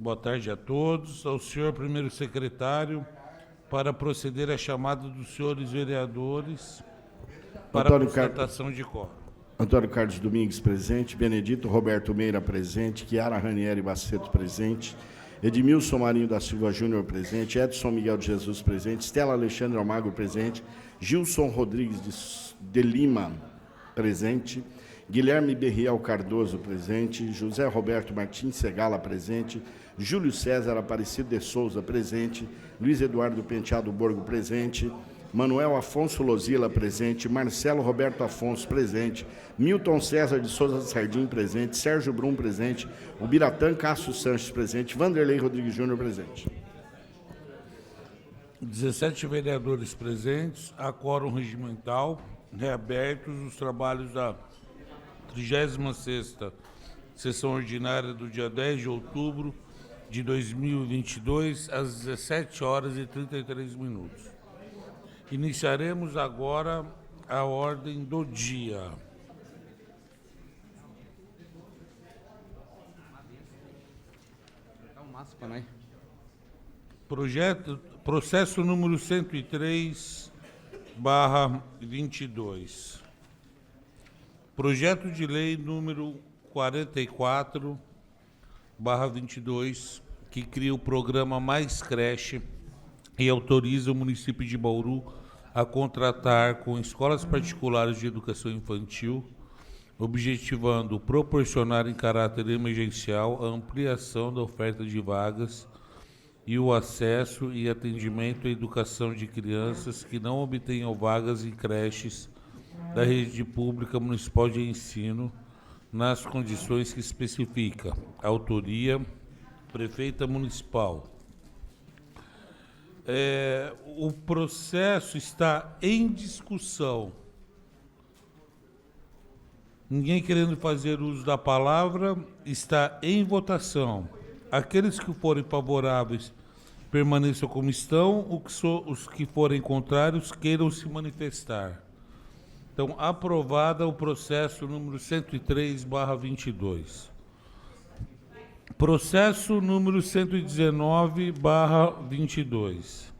Boa tarde a todos. Ao senhor primeiro secretário, para proceder à chamada dos senhores vereadores para a constatação de quórum. Antônio Carlos Domingues presente, Benedito Roberto Meira presente, Chiara Ranieri Baceto presente, Edmilson Marinho da Silva Júnior presente, Edson Miguel de Jesus presente, Estela Alexandre Almagro presente, Gilson Rodrigues de Lima presente, Guilherme Berriel Cardoso presente, José Roberto Martins Segala presente, Júlio César Aparecido de Souza presente, Luiz Eduardo Penteado Borgo presente, Manuel Afonso Lozila presente, Marcelo Roberto Afonso presente, Milton César de Souza Sardim presente, Sérgio Brum presente, o Biratã Cássio Sanches presente, Vanderlei Rodrigues Júnior presente. 17 vereadores presentes, há quórum regimental, reabertos os trabalhos da 36ª sessão ordinária do dia 10 de outubro de 2022, às 17 horas e 33 minutos. Iniciaremos agora a ordem do dia. Processo número 103/22. Projeto de lei número 44/22, que cria o programa Mais Creche e autoriza o município de Bauru a contratar com escolas particulares de educação infantil, objetivando proporcionar em caráter emergencial a ampliação da oferta de vagas e o acesso e atendimento à educação de crianças que não obtenham vagas em creches da rede pública municipal de ensino, nas condições que especifica. Autoria, Prefeita Municipal. O processo está em discussão. Ninguém querendo fazer uso da palavra, está em votação. Aqueles que forem favoráveis permaneçam como estão, os que forem contrários queiram se manifestar. Então, aprovada o processo número 103/22. Processo número 119/22.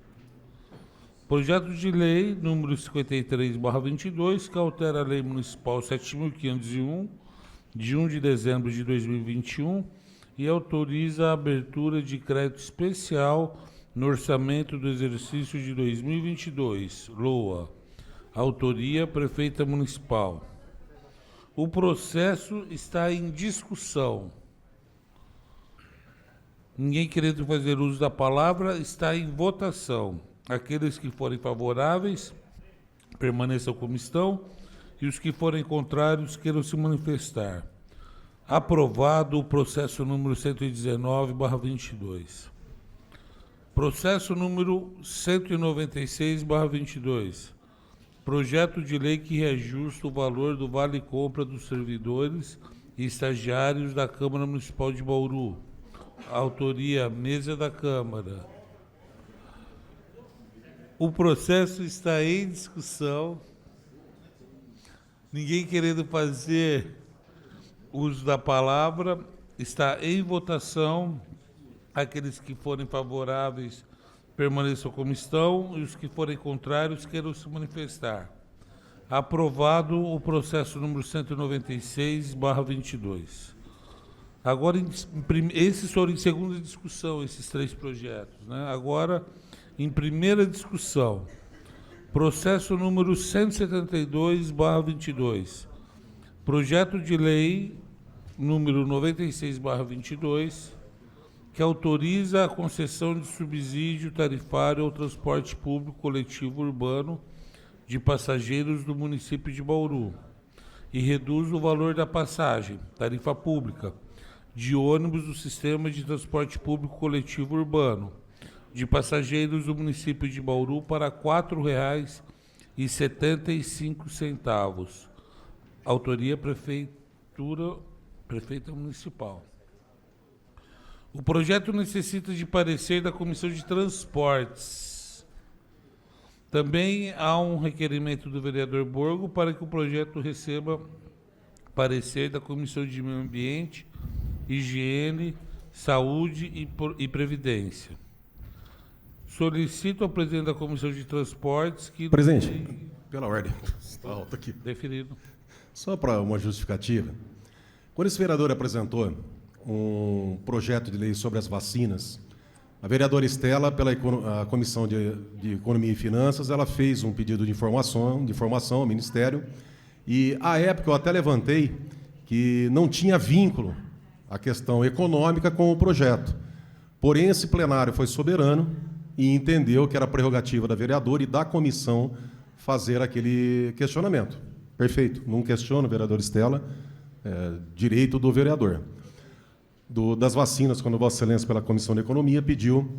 Projeto de lei número 53/22, que altera a Lei Municipal 7.501, de 1 de dezembro de 2021, e autoriza a abertura de crédito especial no orçamento do exercício de 2022, LOA. Autoria, Prefeita Municipal. O processo está em discussão. Ninguém querendo fazer uso da palavra, está em votação. Aqueles que forem favoráveis, permaneçam como estão, e os que forem contrários, queiram se manifestar. Aprovado o processo número 119/22. Processo número 196/22. Projeto de lei que reajusta o valor do vale-compra dos servidores e estagiários da Câmara Municipal de Bauru. Autoria, Mesa da Câmara. O processo está em discussão. Ninguém querendo fazer uso da palavra, está em votação. Aqueles que forem favoráveis permaneçam como estão, e os que forem contrários queiram se manifestar. Aprovado o processo número 196/22. Agora, esses foram em segunda discussão, esses três projetos, né? Agora, em primeira discussão, processo número 172/22. Projeto de lei número 96/22, que autoriza a concessão de subsídio tarifário ao transporte público coletivo urbano de passageiros do município de Bauru e reduz o valor da passagem, tarifa pública, de ônibus do sistema de transporte público coletivo urbano de passageiros do município de Bauru para R$ 4,75. Autoria, Prefeita Municipal. O projeto necessita de parecer da Comissão de Transportes. Também há um requerimento do vereador Borgo para que o projeto receba parecer da Comissão de Meio Ambiente, Higiene, Saúde e Previdência. Solicito ao presidente da Comissão de Transportes que... Presidente, pela ordem, está alto aqui. Deferido. Só para uma justificativa. Quando esse vereador apresentou um projeto de lei sobre as vacinas, a vereadora Estela, pela a Comissão de Economia e Finanças, ela fez um pedido de informação ao Ministério, e, à época, eu até levantei que não tinha vínculo a questão econômica com o projeto. Porém, esse plenário foi soberano e entendeu que era prerrogativa da vereadora e da comissão fazer aquele questionamento. Perfeito, não questiono, vereadora Estela, direito do vereador. Das vacinas, quando Vossa Excelência, pela Comissão de Economia, pediu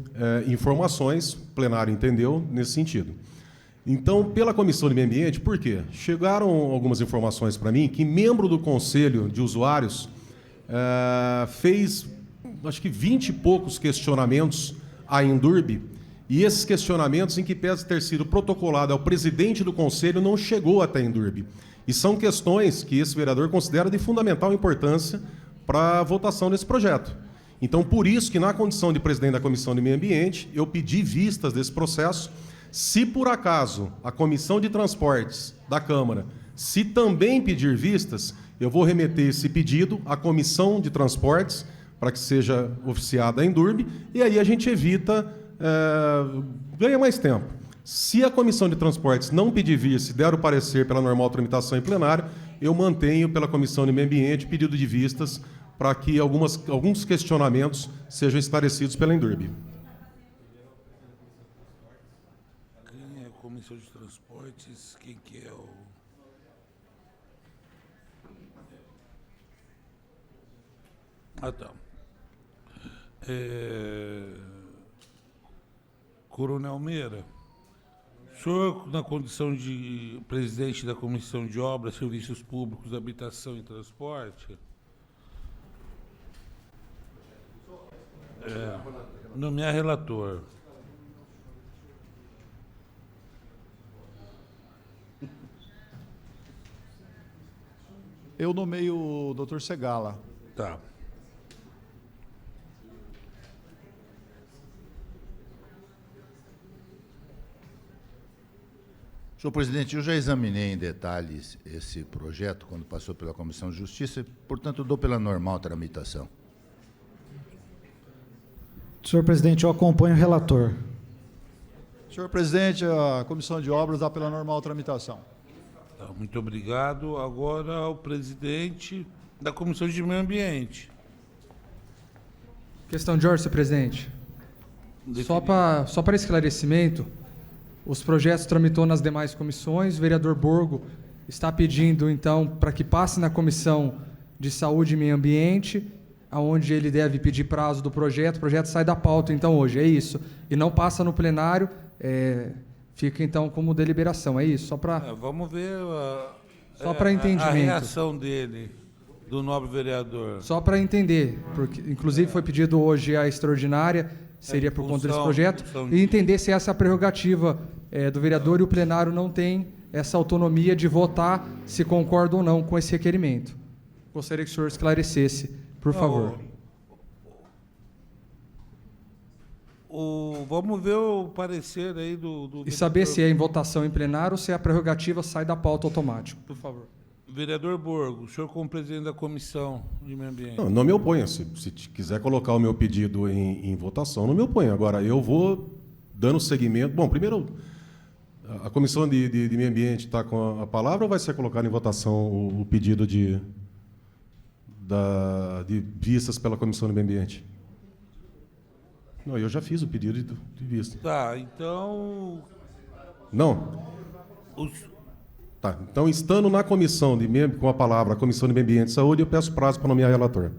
informações, o plenário entendeu nesse sentido. Então, pela Comissão de Meio Ambiente, por quê? Chegaram algumas informações para mim que membro do Conselho de Usuários fez, acho que 20 e poucos questionamentos à Endurbe, e esses questionamentos, em que pese ter sido protocolado ao presidente do Conselho, não chegou até a Endurbe. E são questões que esse vereador considera de fundamental importância para a votação desse projeto. Então, por isso que, na condição de presidente da Comissão de Meio Ambiente, eu pedi vistas desse processo. Se, por acaso, a Comissão de Transportes da Câmara, se também pedir vistas, eu vou remeter esse pedido à Comissão de Transportes, para que seja oficiada a Endurbe, e aí a gente evita, ganha mais tempo. Se a Comissão de Transportes não pedir vista, se der o parecer pela normal tramitação em plenário, eu mantenho pela Comissão de Meio Ambiente pedido de vistas para que alguns questionamentos sejam esclarecidos pela Endurbe. Quem é a Comissão de Transportes? Quem que é o... Ah, tá. Coronel Meira, o senhor, na condição de presidente da Comissão de Obras, Serviços Públicos, Habitação e Transporte, nomear relator. Eu nomeio o Dr. Segala. Tá. Senhor presidente, eu já examinei em detalhes esse projeto quando passou pela Comissão de Justiça e, portanto, dou pela normal tramitação. Senhor presidente, eu acompanho o relator. Senhor presidente, a Comissão de Obras dá pela normal tramitação. Tá, muito obrigado. Agora, o presidente da Comissão de Meio Ambiente. Questão de ordem, senhor presidente. Só para esclarecimento, os projetos tramitou nas demais comissões. O vereador Borgo está pedindo, então, para que passe na Comissão de Saúde e Meio Ambiente, aonde ele deve pedir prazo do projeto. O projeto sai da pauta, então, hoje. É isso. E não passa no plenário, fica, então, como deliberação. É isso, só para... Vamos ver Só para entendimento. A reação dele, do nobre vereador. Só para entender, porque, inclusive, foi pedido hoje a extraordinária, seria por conta desse projeto, e entender se essa é a prerrogativa do vereador e o plenário não tem essa autonomia de votar se concorda ou não com esse requerimento. Gostaria que o senhor esclarecesse, por favor. Vamos ver o parecer aí do E saber se é em votação em plenário ou se a prerrogativa sai da pauta automático, por favor. Vereador Borgo, o senhor como presidente da Comissão de Meio Ambiente. Não me oponho. Se quiser colocar o meu pedido em votação, não me oponho. Agora, eu vou dando seguimento. Bom, primeiro, a Comissão de Meio Ambiente está com a palavra ou vai ser colocado em votação o pedido de vistas pela Comissão de Meio Ambiente? Não, eu já fiz o pedido de vista. Tá, então... Não. Tá, então, estando na comissão com a palavra, a Comissão de Meio Ambiente e Saúde, eu peço prazo para nomear relator.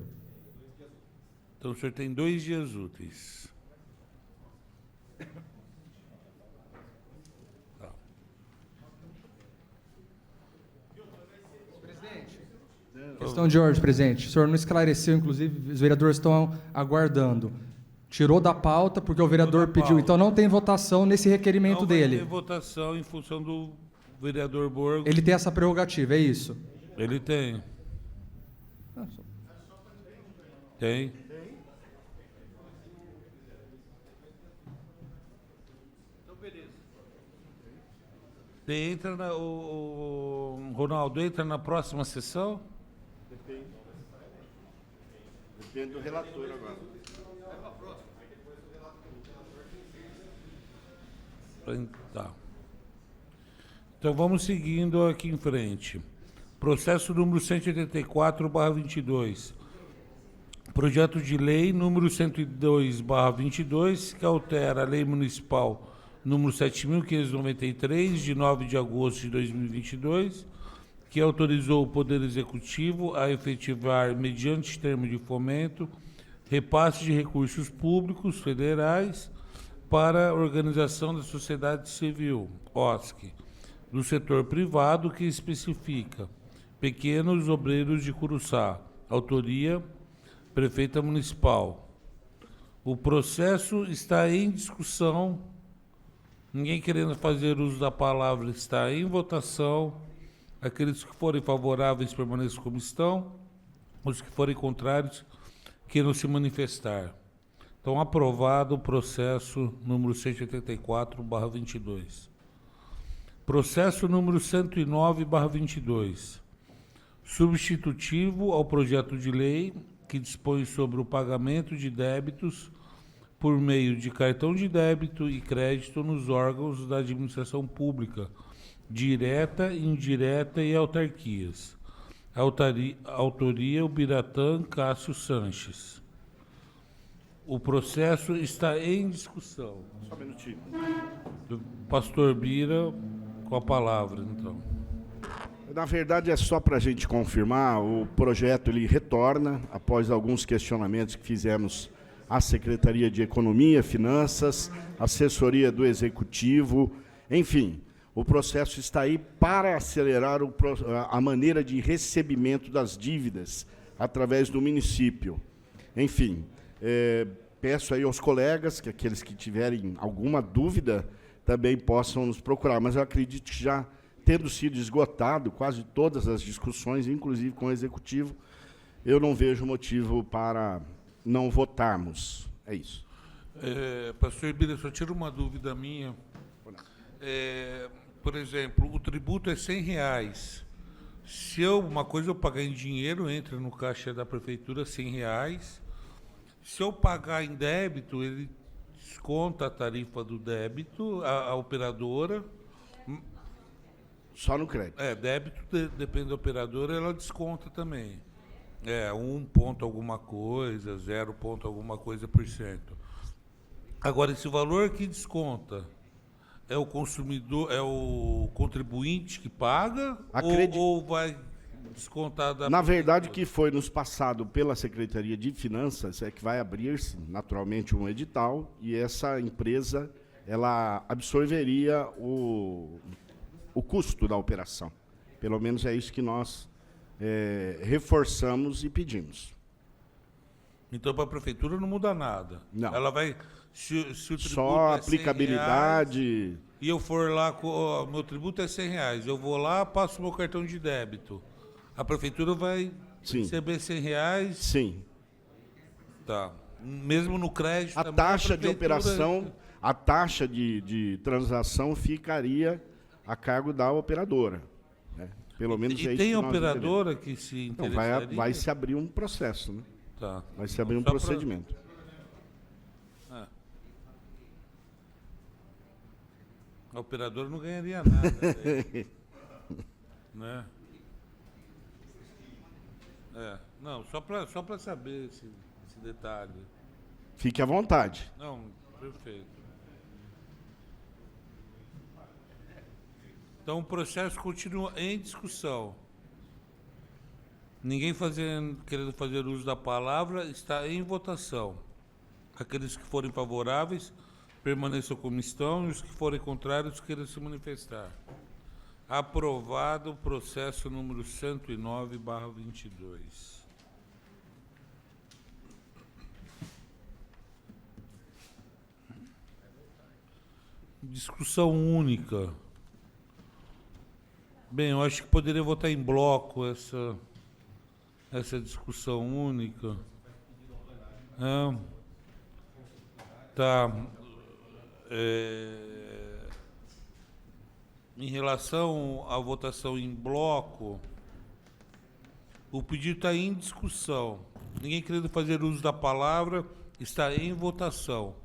Então, o senhor tem 2 dias úteis. Tá. Questão de ordem, presidente. O senhor não esclareceu, inclusive, os vereadores estão aguardando. Tirou da pauta porque o vereador pediu. Então, não tem votação nesse requerimento dele. Não tem votação em função do vereador Borgo. Ele tem essa prerrogativa, é isso? Ele tem. Tem. Entra Ronaldo, entra na próxima sessão? Depende do relator agora. Tá. Então vamos seguindo aqui em frente. Processo número 184/22. Projeto de lei número 102/22, que altera a lei municipal número 7.593, de 9 de agosto de 2022, que autorizou o Poder Executivo a efetivar, mediante termo de fomento, repasse de recursos públicos federais para a organização da sociedade civil, OSC, do setor privado, que especifica Pequenos Obreiros de Curuçá, autoria Prefeita Municipal. O processo está em discussão. Ninguém querendo fazer uso da palavra, está em votação. Aqueles que forem favoráveis permaneçam como estão. Os que forem contrários, queiram se manifestar. Então, aprovado o processo número 184/22. Processo número 109/22. Substitutivo ao projeto de lei que dispõe sobre o pagamento de débitos por meio de cartão de débito e crédito nos órgãos da administração pública, direta, indireta e autarquias. Autoria Ubiratã Cássio Sanches. O processo está em discussão. Só um minutinho. Pastor Bira, com a palavra, então. Na verdade, é só para a gente confirmar, o projeto ele retorna, após alguns questionamentos que fizemos à Secretaria de Economia, Finanças, assessoria do Executivo, enfim, o processo está aí para acelerar a maneira de recebimento das dívidas através do município. Enfim, peço aí aos colegas que aqueles que tiverem alguma dúvida também possam nos procurar, mas eu acredito que já tendo sido esgotado quase todas as discussões, inclusive com o Executivo, eu não vejo motivo para não votarmos. É isso. Pastor Bira, só tiro uma dúvida minha. Por exemplo, o tributo é R$100. Se uma coisa eu pagar em dinheiro, entra no caixa da prefeitura R$100. Se eu pagar em débito, ele desconta a tarifa do débito, a operadora. Só no crédito. Débito, depende da operadora, ela desconta também. 1 ponto alguma coisa, 0 ponto alguma coisa por cento. Agora, esse valor que desconta é o consumidor, é o contribuinte que paga ou vai descontar da... Na verdade, o que foi nos passado pela Secretaria de Finanças é que vai abrir-se, naturalmente, um edital e essa empresa ela absorveria o custo da operação. Pelo menos é isso que nós reforçamos e pedimos. Então, para a prefeitura não muda nada. Não. Ela vai... Se o tributo só é aplicabilidade... R$100, e eu for lá, meu tributo é R$100, eu vou lá, passo meu cartão de débito. A prefeitura vai receber R$100? Sim. Tá. Mesmo no crédito A também, taxa de operação, a taxa de transação ficaria a cargo da operadora. Né? Pelo menos E é isso tem que nós operadora que se Então, interessaria? vai se abrir um processo, né? Tá. Vai se abrir um Só pra- procedimento. A operadora não ganharia nada. Né? Não, só para saber esse detalhe. Fique à vontade. Não, perfeito. Então o processo continua em discussão. Ninguém querendo fazer uso da palavra, está em votação. Aqueles que forem favoráveis, permaneçam como estão, e os que forem contrários, queiram se manifestar. Aprovado o processo número 109/22. Discussão única. Bem, eu acho que poderia votar em bloco essa discussão única. Tá. em relação à votação em bloco, o pedido está em discussão. Ninguém querendo fazer uso da palavra, está em votação.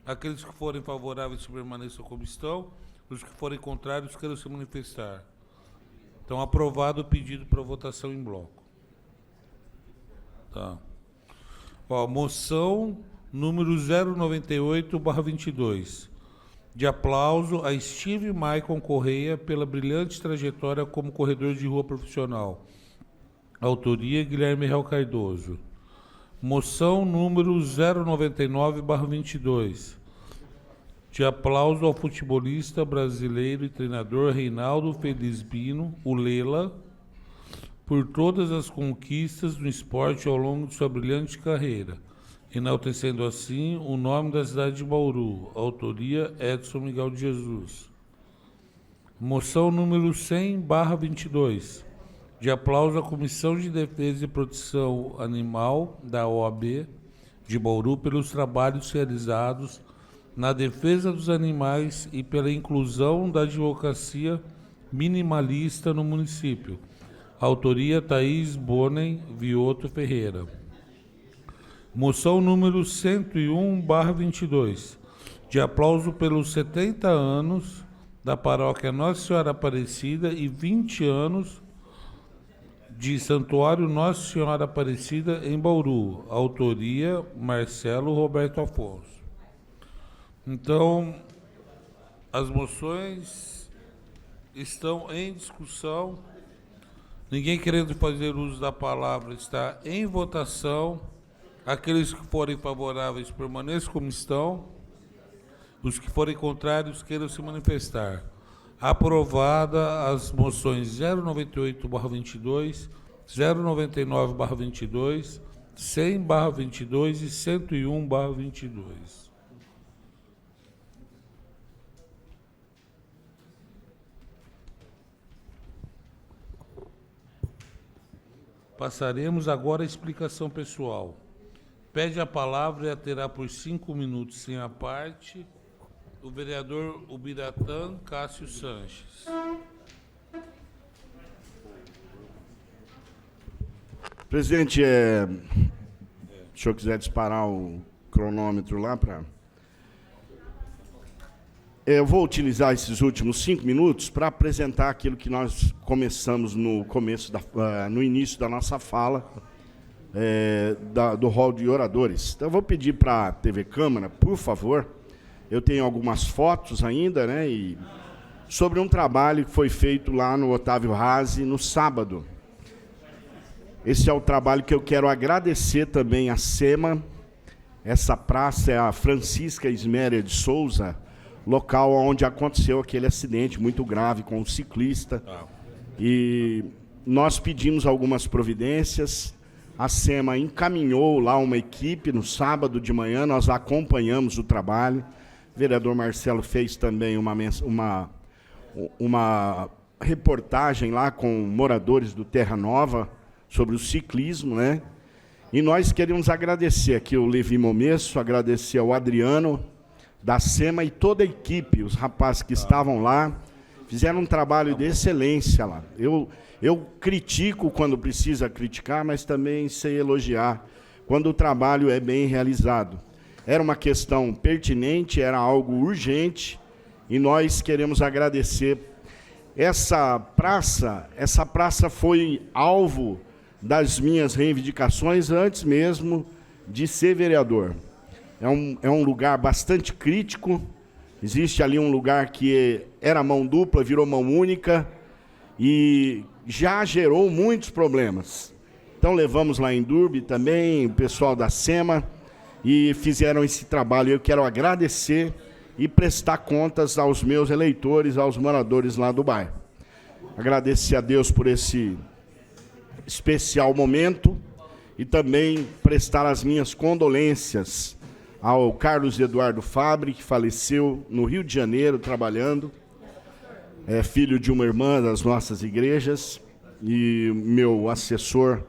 Aqueles que forem favoráveis permaneçam como estão, os que forem contrários queiram se manifestar. Então, aprovado o pedido para votação em bloco. Tá. Ó, moção número 098/22. De aplauso a Steve Maicon Correia pela brilhante trajetória como corredor de rua profissional. Autoria Guilherme Real Cardoso. Moção número 099/22. De aplauso ao futebolista brasileiro e treinador Reinaldo Felizbino, o Lela, por todas as conquistas no esporte ao longo de sua brilhante carreira, enaltecendo assim o nome da cidade de Bauru. Autoria Edson Miguel de Jesus. Moção número 100/22. De aplauso à Comissão de Defesa e Proteção Animal da OAB de Bauru pelos trabalhos realizados na defesa dos animais e pela inclusão da advocacia minimalista no município. Autoria Thaís Bonen Vioto Ferreira. Moção número 101/22. De aplauso pelos 70 anos da paróquia Nossa Senhora Aparecida e 20 anos de Santuário Nossa Senhora Aparecida em Bauru. Autoria Marcelo Roberto Afonso. Então, as moções estão em discussão. Ninguém querendo fazer uso da palavra está em votação. Aqueles que forem favoráveis permaneçam como estão. Os que forem contrários queiram se manifestar. Aprovada as moções 098/22, 099/22, 100/22 e 101/22. Passaremos agora à explicação pessoal. Pede a palavra e a terá por 5 minutos sem a parte o vereador Ubiratã Cássio Sanches. Presidente, se o senhor quiser disparar o cronômetro lá para... Eu vou utilizar esses últimos 5 minutos para apresentar aquilo que nós começamos no início da nossa fala, do hall de oradores. Então, eu vou pedir para a TV Câmara, por favor, eu tenho algumas fotos ainda, né, e sobre um trabalho que foi feito lá no Otávio Razi no sábado. Esse é o trabalho que eu quero agradecer também à SEMA. Essa praça é a Francisca Isméria de Souza, local onde aconteceu aquele acidente muito grave com um ciclista. E nós pedimos algumas providências, a SEMA encaminhou lá uma equipe no sábado de manhã, nós acompanhamos o trabalho, o vereador Marcelo fez também uma reportagem lá com moradores do Terra Nova sobre o ciclismo, né? E nós queremos agradecer aqui o Levi Momesso, agradecer ao Adriano, da SEMA e toda a equipe, os rapazes que estavam lá, fizeram um trabalho de excelência lá. Eu critico quando precisa criticar, mas também sei elogiar quando o trabalho é bem realizado. Era uma questão pertinente, era algo urgente, e nós queremos agradecer. Essa praça foi alvo das minhas reivindicações antes mesmo de ser vereador. É um lugar bastante crítico, existe ali um lugar que era mão dupla, virou mão única, e já gerou muitos problemas. Então levamos lá em Durbe também, o pessoal da SEMA, e fizeram esse trabalho. Eu quero agradecer e prestar contas aos meus eleitores, aos moradores lá do bairro. Agradecer a Deus por esse especial momento e também prestar as minhas condolências ao Carlos Eduardo Fabre, que faleceu no Rio de Janeiro trabalhando, é filho de uma irmã das nossas igrejas, e meu assessor,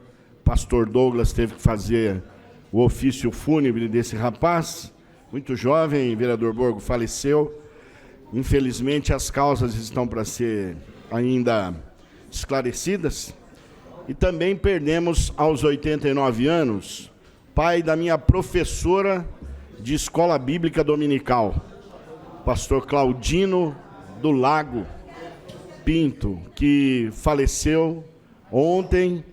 pastor Douglas, teve que fazer o ofício fúnebre desse rapaz, muito jovem, vereador Borgo faleceu. Infelizmente, as causas estão para ser ainda esclarecidas. E também perdemos, aos 89 anos, pai da minha professora de escola bíblica dominical, pastor Claudino do Lago Pinto, que faleceu ontem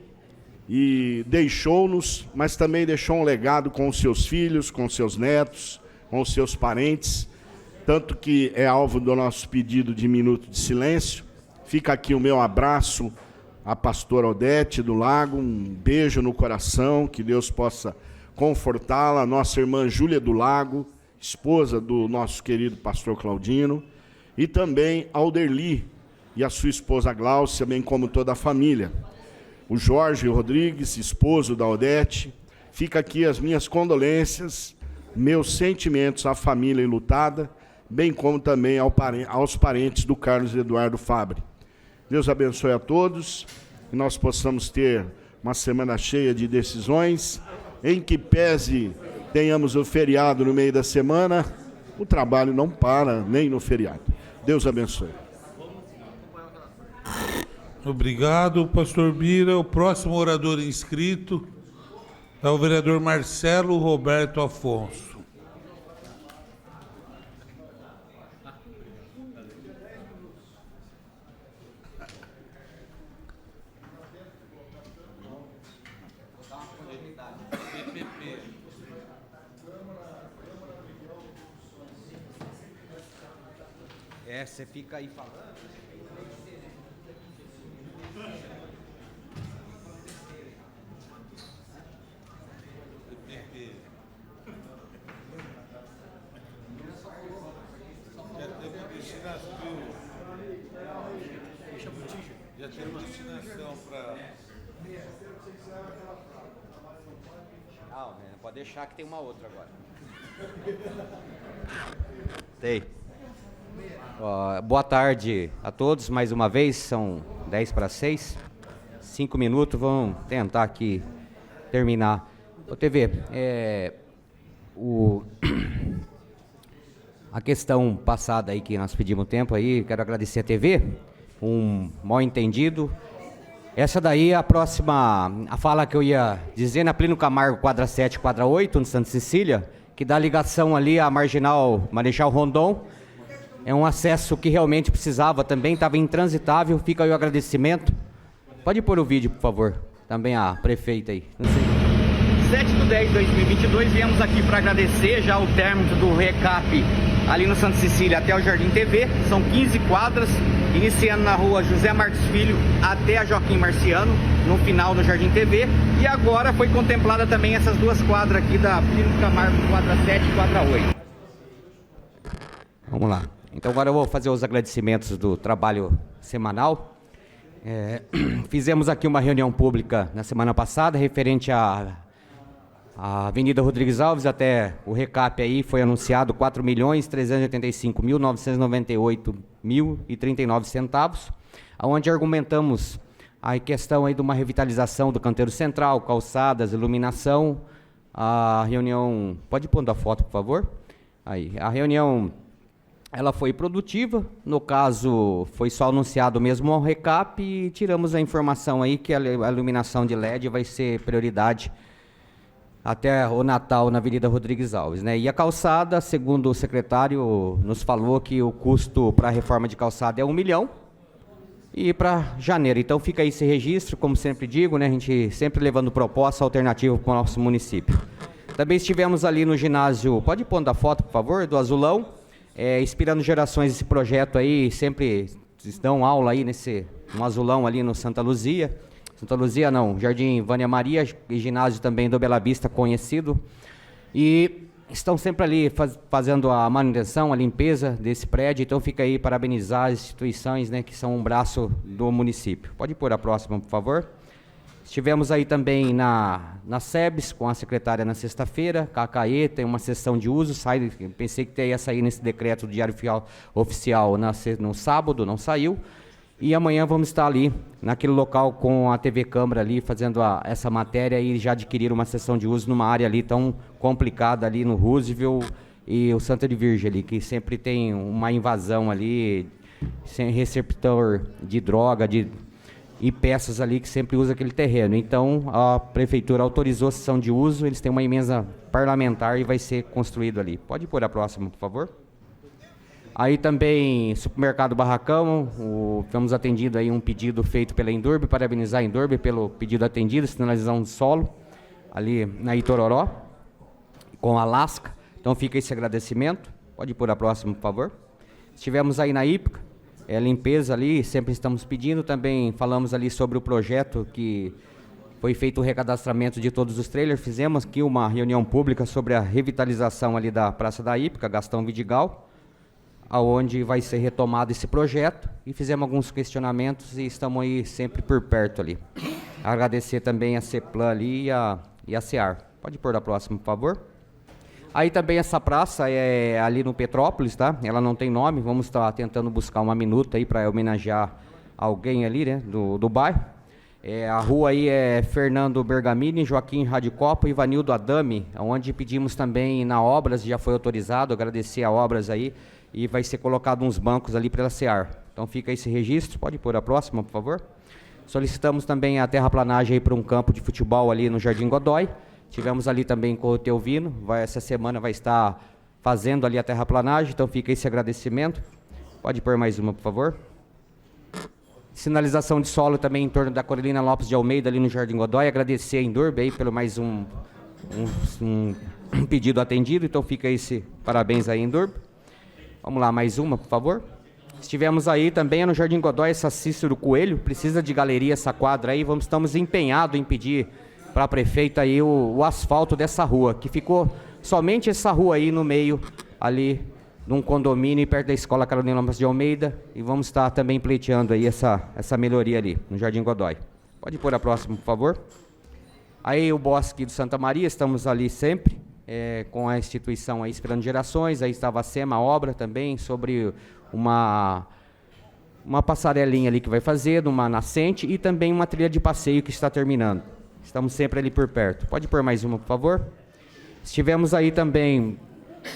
e deixou-nos, mas também deixou um legado com os seus filhos, com os seus netos, com os seus parentes, tanto que é alvo do nosso pedido de minuto de silêncio. Fica aqui o meu abraço à pastora Odete do Lago, um beijo no coração, que Deus possa confortá-la, a nossa irmã Júlia do Lago, esposa do nosso querido pastor Claudino, e também Alderli e a sua esposa Gláucia, bem como toda a família. O Jorge Rodrigues, esposo da Odete. Fica aqui as minhas condolências, meus sentimentos à família enlutada, bem como também aos parentes do Carlos Eduardo Fabre. Deus abençoe a todos, que nós possamos ter uma semana cheia de decisões, em que pese tenhamos o feriado no meio da semana, o trabalho não para nem no feriado. Deus abençoe. Obrigado, pastor Bira. O próximo orador inscrito é o vereador Marcelo Roberto Afonso. Você fica aí falando. Já tem uma destinação para... Não, pode deixar que tem uma outra agora. Tem. Boa tarde a todos, mais uma vez, são 10:06, 5 minutos, vamos tentar aqui terminar. Ô TV, a questão passada aí que nós pedimos tempo aí, quero agradecer a TV, um mal entendido. Essa daí é a fala que eu ia dizer na Plínio Camargo, quadra 7, quadra 8, no Santa Cecília, que dá ligação ali à Marginal Marechal Rondon. É um acesso que realmente precisava também, estava intransitável, fica aí o agradecimento. Pode pôr o vídeo, por favor, também a prefeita aí. 7/10/2022, viemos aqui para agradecer já o término do recap ali no Santa Cecília até o Jardim TV. São 15 quadras, iniciando na rua José Marques Filho até a Joaquim Marciano, no final do Jardim TV. E agora foi contemplada também essas duas quadras aqui da Plínio Camargo, quadra 7 e quadra 8. Vamos lá. Então agora eu vou fazer os agradecimentos do trabalho semanal. Fizemos aqui uma reunião pública na semana passada, referente à Avenida Rodrigues Alves, até o recap aí foi anunciado R$ 4.385.998,39, onde argumentamos a questão aí de uma revitalização do canteiro central, calçadas, iluminação. A reunião, pode pôr a foto, por favor? Aí, a reunião, ela foi produtiva, no caso foi só anunciado mesmo ao recap e tiramos a informação aí que a iluminação de LED vai ser prioridade até o Natal na Avenida Rodrigues Alves, né? E a calçada, segundo o secretário, nos falou que o custo para a reforma de calçada é R$1 milhão e para janeiro. Então fica aí esse registro, como sempre digo, né? A gente sempre levando proposta alternativa para o nosso município. Também estivemos ali no ginásio, pode pôr a foto, por favor, do Azulão, inspirando gerações esse projeto aí, sempre dão aula aí no Azulão ali no Santa Luzia não, Jardim Vânia Maria e ginásio também do Bela Vista conhecido, e estão sempre ali fazendo a manutenção, a limpeza desse prédio. Então fica aí parabenizar as instituições, né, que são um braço do município. Pode pôr a próxima, por favor. Estivemos aí também na SEBS com a secretária na sexta-feira, KKE, tem uma sessão de uso, pensei que ia sair nesse decreto do Diário Oficial no sábado, não saiu. E amanhã vamos estar ali, naquele local com a TV Câmara ali, fazendo essa matéria e já adquirir uma sessão de uso numa área ali tão complicada ali no Roosevelt e o Santa de Virgem ali, que sempre tem uma invasão ali, sem receptor de droga, e peças ali que sempre usa aquele terreno. Então, a prefeitura autorizou a cessão de uso, eles têm uma emenda parlamentar e vai ser construído ali. Pode pôr a próxima, por favor? Aí também, supermercado Barracão, tivemos atendido aí um pedido feito pela Endurbe, parabenizar a Endurbe pelo pedido atendido, sinalização de solo, ali na Itororó, com a Lasca. Então fica esse agradecimento. Pode pôr a próxima, por favor? Estivemos aí na Ípica, limpeza ali, sempre estamos pedindo. Também falamos ali sobre o projeto que foi feito o recadastramento de todos os trailers. Fizemos aqui uma reunião pública sobre a revitalização ali da Praça da Ípica, Gastão Vidigal, aonde vai ser retomado esse projeto, e fizemos alguns questionamentos e estamos aí sempre por perto ali. Agradecer também a CEPLAN ali e a CEAR. Pode pôr a próxima, por favor? Aí também essa praça é ali no Petrópolis, tá? Ela não tem nome, vamos estar tentando buscar uma minuta aí para homenagear alguém ali, né, do bairro. A rua aí é Fernando Bergamini, Joaquim Radicopo e Ivanildo Adame, onde pedimos também na Obras, já foi autorizado, agradecer a Obras aí, e vai ser colocado uns bancos ali para SEAR. Então fica esse registro, pode pôr a próxima, por favor? Solicitamos também a terraplanagem para um campo de futebol ali no Jardim Godói. Tivemos ali também com o Teovino, essa semana vai estar fazendo ali a terraplanagem, então fica esse agradecimento. Pode pôr mais uma, por favor? Sinalização de solo também em torno da Corelina Lopes de Almeida, ali no Jardim Godói. Agradecer a Endurbe aí pelo mais um pedido atendido, então fica esse parabéns aí, Endurbe. Vamos lá, mais uma, por favor. Estivemos aí também no Jardim Godói, essa Cícero Coelho, precisa de galeria essa quadra aí, estamos empenhados em pedir para a prefeita aí o asfalto dessa rua, que ficou somente essa rua aí no meio, ali, num condomínio perto da Escola Carolina Lopes de Almeida, e vamos estar também pleiteando aí essa melhoria ali, no Jardim Godói. Pode pôr a próxima, por favor. Aí o Bosque do Santa Maria, estamos ali sempre, com a instituição aí Esperando Gerações. Aí estava a SEMA, a obra também, sobre uma passarelinha ali que vai fazer, numa nascente, e também uma trilha de passeio que está terminando. Estamos sempre ali por perto. Pode pôr mais uma, por favor? Estivemos aí também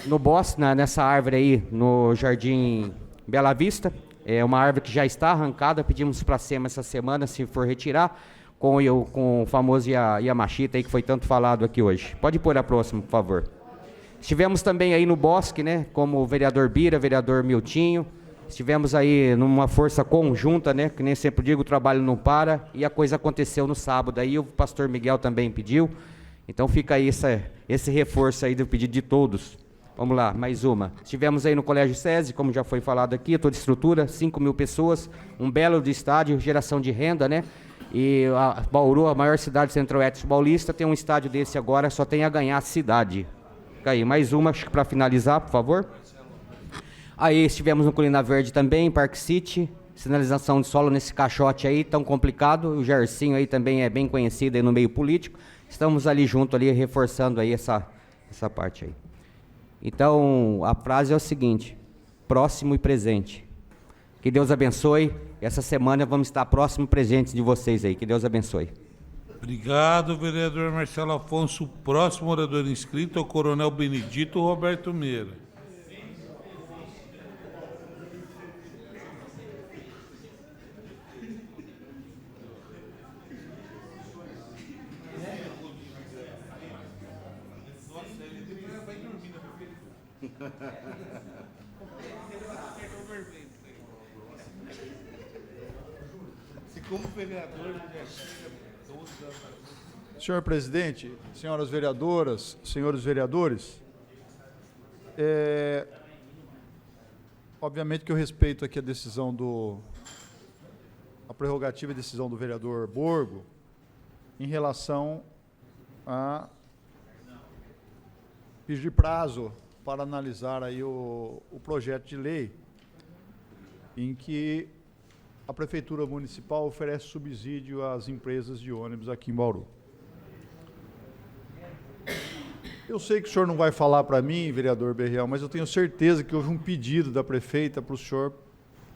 no bosque, nessa árvore aí, no Jardim Bela Vista. É uma árvore que já está arrancada, pedimos para a SEMA essa semana, se for retirar, com o famoso Yamashita aí, que foi tanto falado aqui hoje. Pode pôr a próxima, por favor. Estivemos também aí no bosque, né, como o vereador Bira, vereador Miltinho. Estivemos aí numa força conjunta, né, que nem sempre digo, o trabalho não para, e a coisa aconteceu no sábado. Aí o pastor Miguel também pediu, então fica aí esse reforço aí do pedido de todos. Vamos lá, mais uma. Estivemos aí no Colégio SESI, como já foi falado aqui, toda estrutura, 5.000 pessoas, um belo de estádio, geração de renda, né? E a Bauru, a maior cidade centro-oeste paulista, tem um estádio desse agora, só tem a ganhar a cidade. Fica aí, mais uma para finalizar, por favor. Aí estivemos no Colina Verde também, Park City, sinalização de solo nesse caixote aí, tão complicado. O Gercinho aí também é bem conhecido aí no meio político. Estamos ali junto, ali, reforçando aí essa parte aí. Então, a frase é o seguinte: próximo e presente. Que Deus abençoe. Essa semana vamos estar próximo e presentes de vocês aí. Que Deus abençoe. Obrigado, vereador Marcelo Afonso. O próximo orador inscrito é o coronel Benedito Roberto Meira. Senhor presidente, senhoras vereadoras, senhores vereadores, obviamente que eu respeito aqui a decisão a prerrogativa e decisão do vereador Borgo em relação a pedir prazo para analisar aí o projeto de lei em que a Prefeitura Municipal oferece subsídio às empresas de ônibus aqui em Bauru. Eu sei que o senhor não vai falar para mim, vereador Berriel, mas eu tenho certeza que houve um pedido da prefeita para o senhor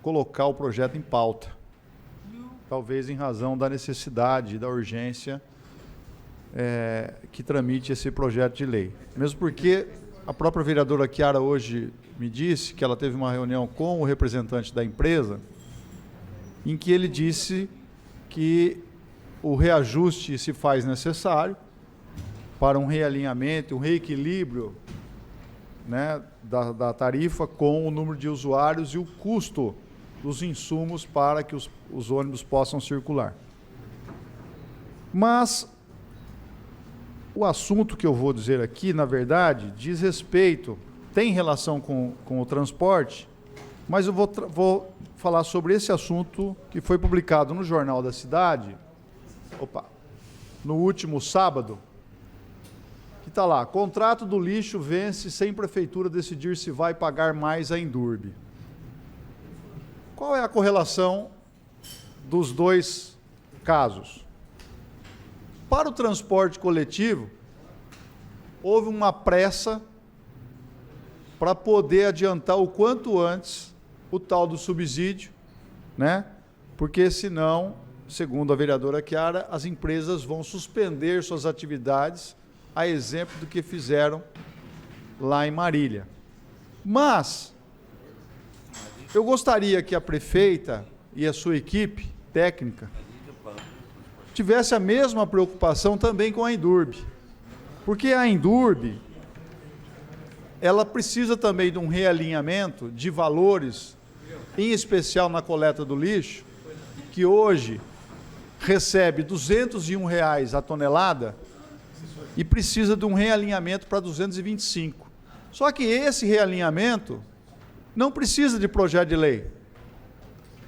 colocar o projeto em pauta. Talvez em razão da necessidade, da urgência que tramite esse projeto de lei. Mesmo porque a própria vereadora Chiara hoje me disse que ela teve uma reunião com o representante da empresa, em que ele disse que o reajuste se faz necessário para um realinhamento, um reequilíbrio, né, da tarifa com o número de usuários e o custo dos insumos para que os ônibus possam circular. Mas o assunto que eu vou dizer aqui, na verdade, diz respeito, tem relação com o transporte, mas eu vou falar sobre esse assunto que foi publicado no Jornal da Cidade, no último sábado, que está lá: contrato do lixo vence sem prefeitura decidir se vai pagar mais a Endurbe. Qual é a correlação dos dois casos? Para o transporte coletivo, houve uma pressa para poder adiantar o quanto antes o tal do subsídio, né? Porque senão, segundo a vereadora Chiara, as empresas vão suspender suas atividades, a exemplo do que fizeram lá em Marília. Mas eu gostaria que a prefeita e a sua equipe técnica tivesse a mesma preocupação também com a Endurbe. Porque a Endurbe, ela precisa também de um realinhamento de valores, em especial na coleta do lixo, que hoje recebe R$ 201 a tonelada e precisa de um realinhamento para 225. Só que esse realinhamento não precisa de projeto de lei.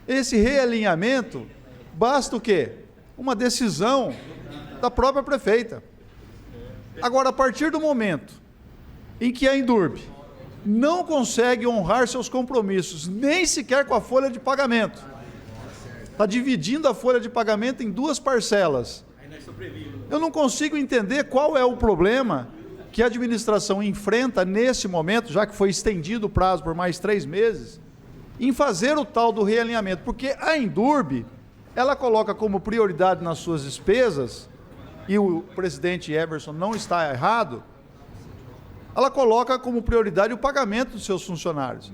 Esse realinhamento basta o quê? Uma decisão da própria prefeita. Agora, a partir do momento em que a Endurbe não consegue honrar seus compromissos, nem sequer com a folha de pagamento, está dividindo a folha de pagamento em duas parcelas. Eu não consigo entender qual é o problema que a administração enfrenta nesse momento, já que foi estendido o prazo por mais 3 meses, em fazer o tal do realinhamento, porque a Endurbe, ela coloca como prioridade nas suas despesas, e o presidente Everson não está errado, ela coloca como prioridade o pagamento dos seus funcionários.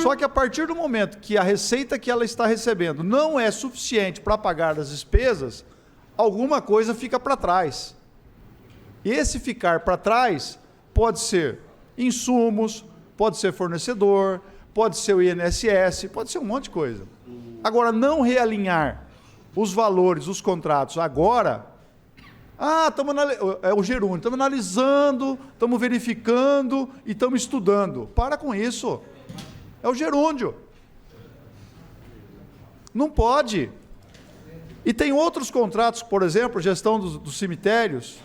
Só que a partir do momento que a receita que ela está recebendo não é suficiente para pagar as despesas, alguma coisa fica para trás. E esse ficar para trás pode ser insumos, pode ser fornecedor, pode ser o INSS, pode ser um monte de coisa. Agora, não realinhar os valores, os contratos agora, é o gerúndio, estamos analisando, estamos verificando e estamos estudando. Para com isso. É o gerúndio. Não pode. E tem outros contratos, por exemplo, gestão dos cemitérios,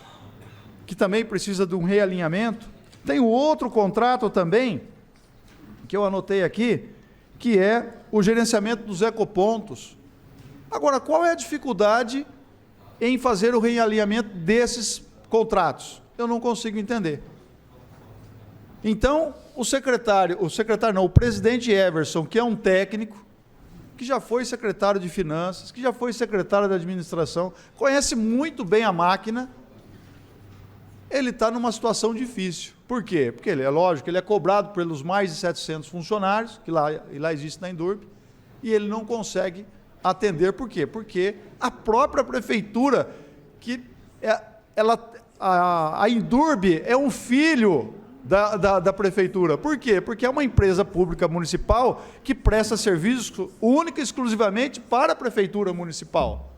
que também precisa de um realinhamento. Tem outro contrato também, que eu anotei aqui, que é o gerenciamento dos ecopontos. Agora, qual é a dificuldade em fazer o realinhamento desses contratos? Eu não consigo entender. Então, o presidente Everson, que é um técnico, que já foi secretário de Finanças, que já foi secretário da Administração, conhece muito bem a máquina, ele está numa situação difícil. Por quê? Porque ele é cobrado pelos mais de 700 funcionários, que lá existe na Endurbe, e ele não consegue atender. Por quê? Porque a própria prefeitura, a Endurbe é um filho da prefeitura. Por quê? Porque é uma empresa pública municipal que presta serviços única e exclusivamente para a prefeitura municipal.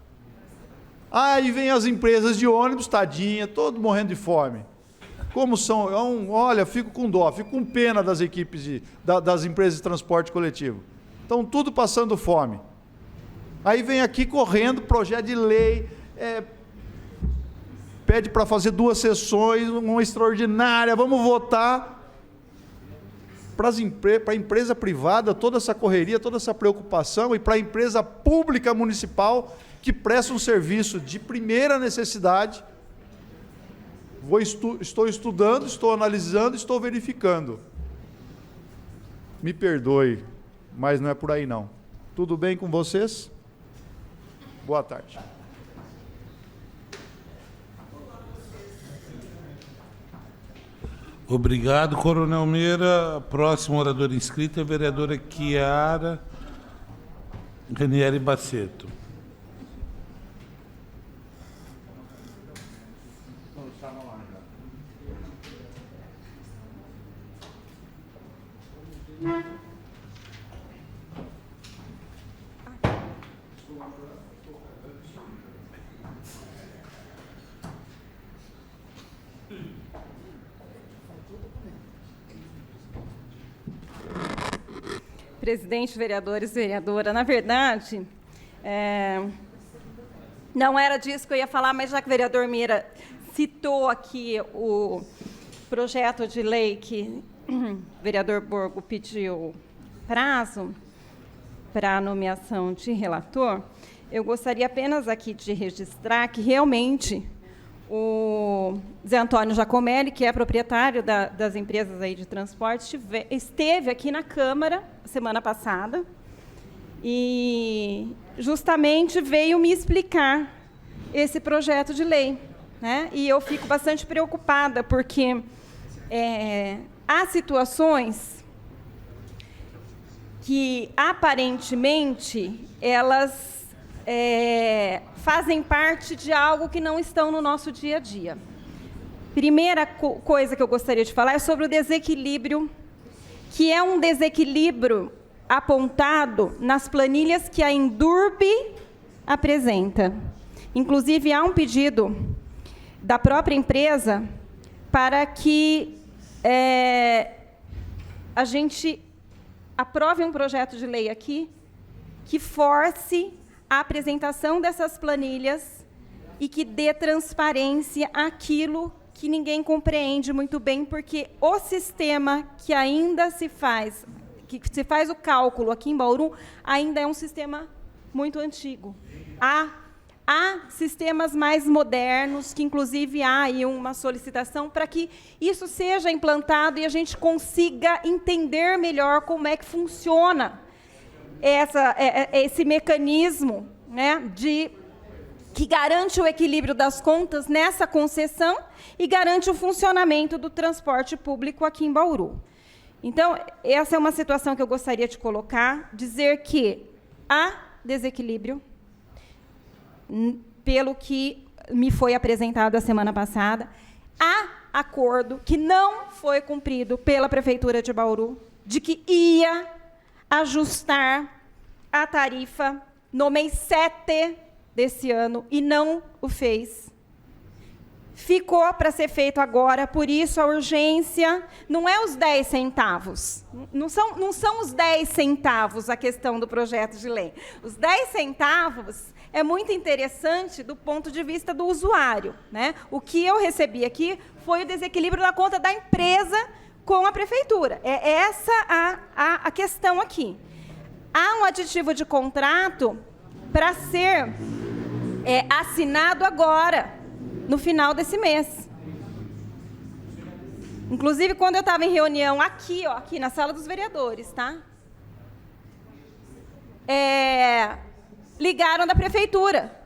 Aí vem as empresas de ônibus, tadinha, todo morrendo de fome. Como são? Olha, fico com dó, fico com pena das equipes das empresas de transporte coletivo. Estão tudo passando fome. Aí vem aqui correndo, projeto de lei, pede para fazer 2 sessões, uma extraordinária, vamos votar. Para a empresa privada, toda essa correria, toda essa preocupação, e para a empresa pública municipal, que presta um serviço de primeira necessidade, estou estudando, estou analisando, estou verificando. Me perdoe, mas não é por aí não. Tudo bem com vocês? Boa tarde. Obrigado, Coronel Meira. Próximo orador inscrito é a vereadora Chiara Ranieri Bassetto. Presidente, vereadores e vereadora, na verdade, não era disso que eu ia falar, mas já que o vereador Meira citou aqui o projeto de lei que o vereador Borgo pediu prazo para a nomeação de relator, eu gostaria apenas aqui de registrar que realmente o Zé Antônio Giacomelli, que é proprietário das empresas aí de transporte, esteve aqui na Câmara semana passada e justamente veio me explicar esse projeto de lei, né? E eu fico bastante preocupada, porque há situações que, aparentemente, elas fazem parte de algo que não estão no nosso dia a dia. Primeira coisa que eu gostaria de falar é sobre o desequilíbrio, que é um desequilíbrio apontado nas planilhas que a Endurb apresenta. Inclusive, há um pedido da própria empresa para que a gente aprove um projeto de lei aqui que force a apresentação dessas planilhas e que dê transparência àquilo que ninguém compreende muito bem, porque o sistema que ainda se faz o cálculo aqui em Bauru, ainda é um sistema muito antigo. Há sistemas mais modernos, que inclusive há aí uma solicitação para que isso seja implantado e a gente consiga entender melhor como é que funciona esse mecanismo, né, que garante o equilíbrio das contas nessa concessão e garante o funcionamento do transporte público aqui em Bauru. Então, essa é uma situação que eu gostaria de colocar, dizer que há desequilíbrio, pelo que me foi apresentado a semana passada, há acordo que não foi cumprido pela Prefeitura de Bauru, de que ia ajustar a tarifa no mês 7 desse ano e não o fez. Ficou para ser feito agora, por isso a urgência não é os 10 centavos. Não são os 10 centavos a questão do projeto de lei. Os 10 centavos é muito interessante do ponto de vista do usuário, né? O que eu recebi aqui foi o desequilíbrio na conta da empresa com a prefeitura. É essa a questão aqui. Há um aditivo de contrato para ser assinado agora, no final desse mês. Inclusive, quando eu estava em reunião aqui na sala dos vereadores, tá? Ligaram da prefeitura.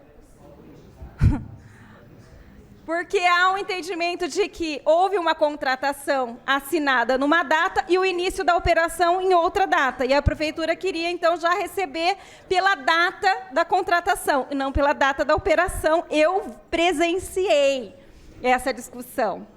Porque há um entendimento de que houve uma contratação assinada numa data e o início da operação em outra data. E a prefeitura queria, então, já receber pela data da contratação, e não pela data da operação. Eu presenciei essa discussão.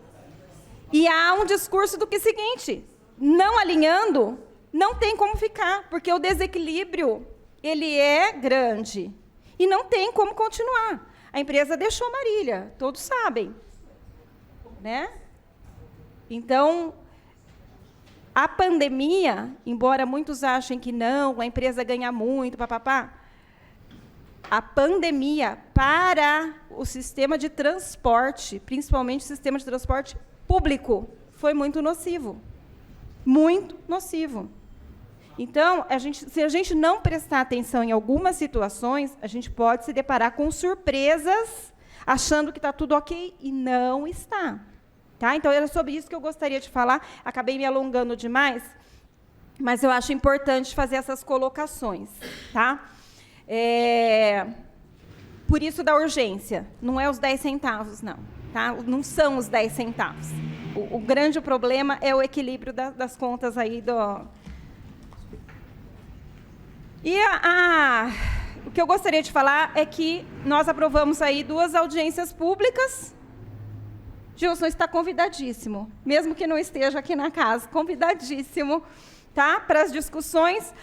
E há um discurso do que é o seguinte: não alinhando, não tem como ficar, porque o desequilíbrio ele é grande e não tem como continuar. A empresa deixou Marília, todos sabem, né? Então, a pandemia, embora muitos achem que não, a empresa ganha muito, papapá, a pandemia para o sistema de transporte, principalmente o sistema de transporte público, foi muito nocivo. Muito nocivo. Então, se a gente não prestar atenção em algumas situações, a gente pode se deparar com surpresas, achando que está tudo ok, e não está. Tá? Então, era sobre isso que eu gostaria de falar. Acabei me alongando demais, mas eu acho importante fazer essas colocações. Tá? Por isso da urgência. Não é os 10 centavos, não. tá? Não são os 10 centavos. O grande problema é o equilíbrio das contas aí do... E o que eu gostaria de falar é que nós aprovamos aí 2 audiências públicas. Gilson está convidadíssimo, mesmo que não esteja aqui na casa, convidadíssimo, tá? Para as discussões.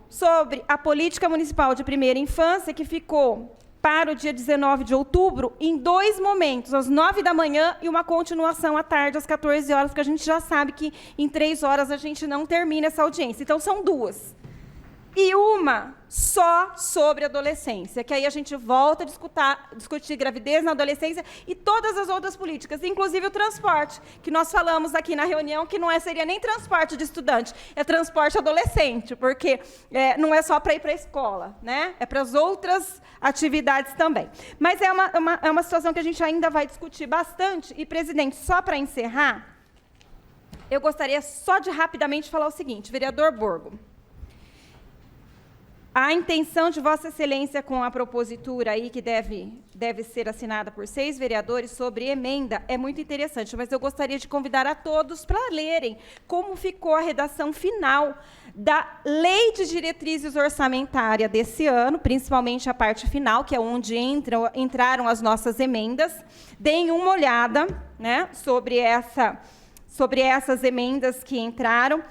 Sobre a política municipal de primeira infância, que ficou para o dia 19 de outubro, em 2 momentos, às 9 da manhã e uma continuação à tarde, às 14 horas, porque a gente já sabe que em 3 horas a gente não termina essa audiência. Então, são 2. E uma só sobre adolescência, que aí a gente volta a discutir gravidez na adolescência e todas as outras políticas, inclusive o transporte, que nós falamos aqui na reunião, que não seria nem transporte de estudante, é transporte adolescente, porque não é só para ir para a escola, né? É para as outras atividades também. Mas é uma situação que a gente ainda vai discutir bastante. E, presidente, só para encerrar, eu gostaria só de rapidamente falar o seguinte, vereador Borgo. A intenção de Vossa Excelência com a propositura aí, que deve ser assinada por 6 vereadores, sobre emenda, é muito interessante, mas eu gostaria de convidar a todos para lerem como ficou a redação final da Lei de Diretrizes Orçamentárias desse ano, principalmente a parte final, que é onde entraram as nossas emendas. Deem uma olhada, né, sobre essas emendas que entraram,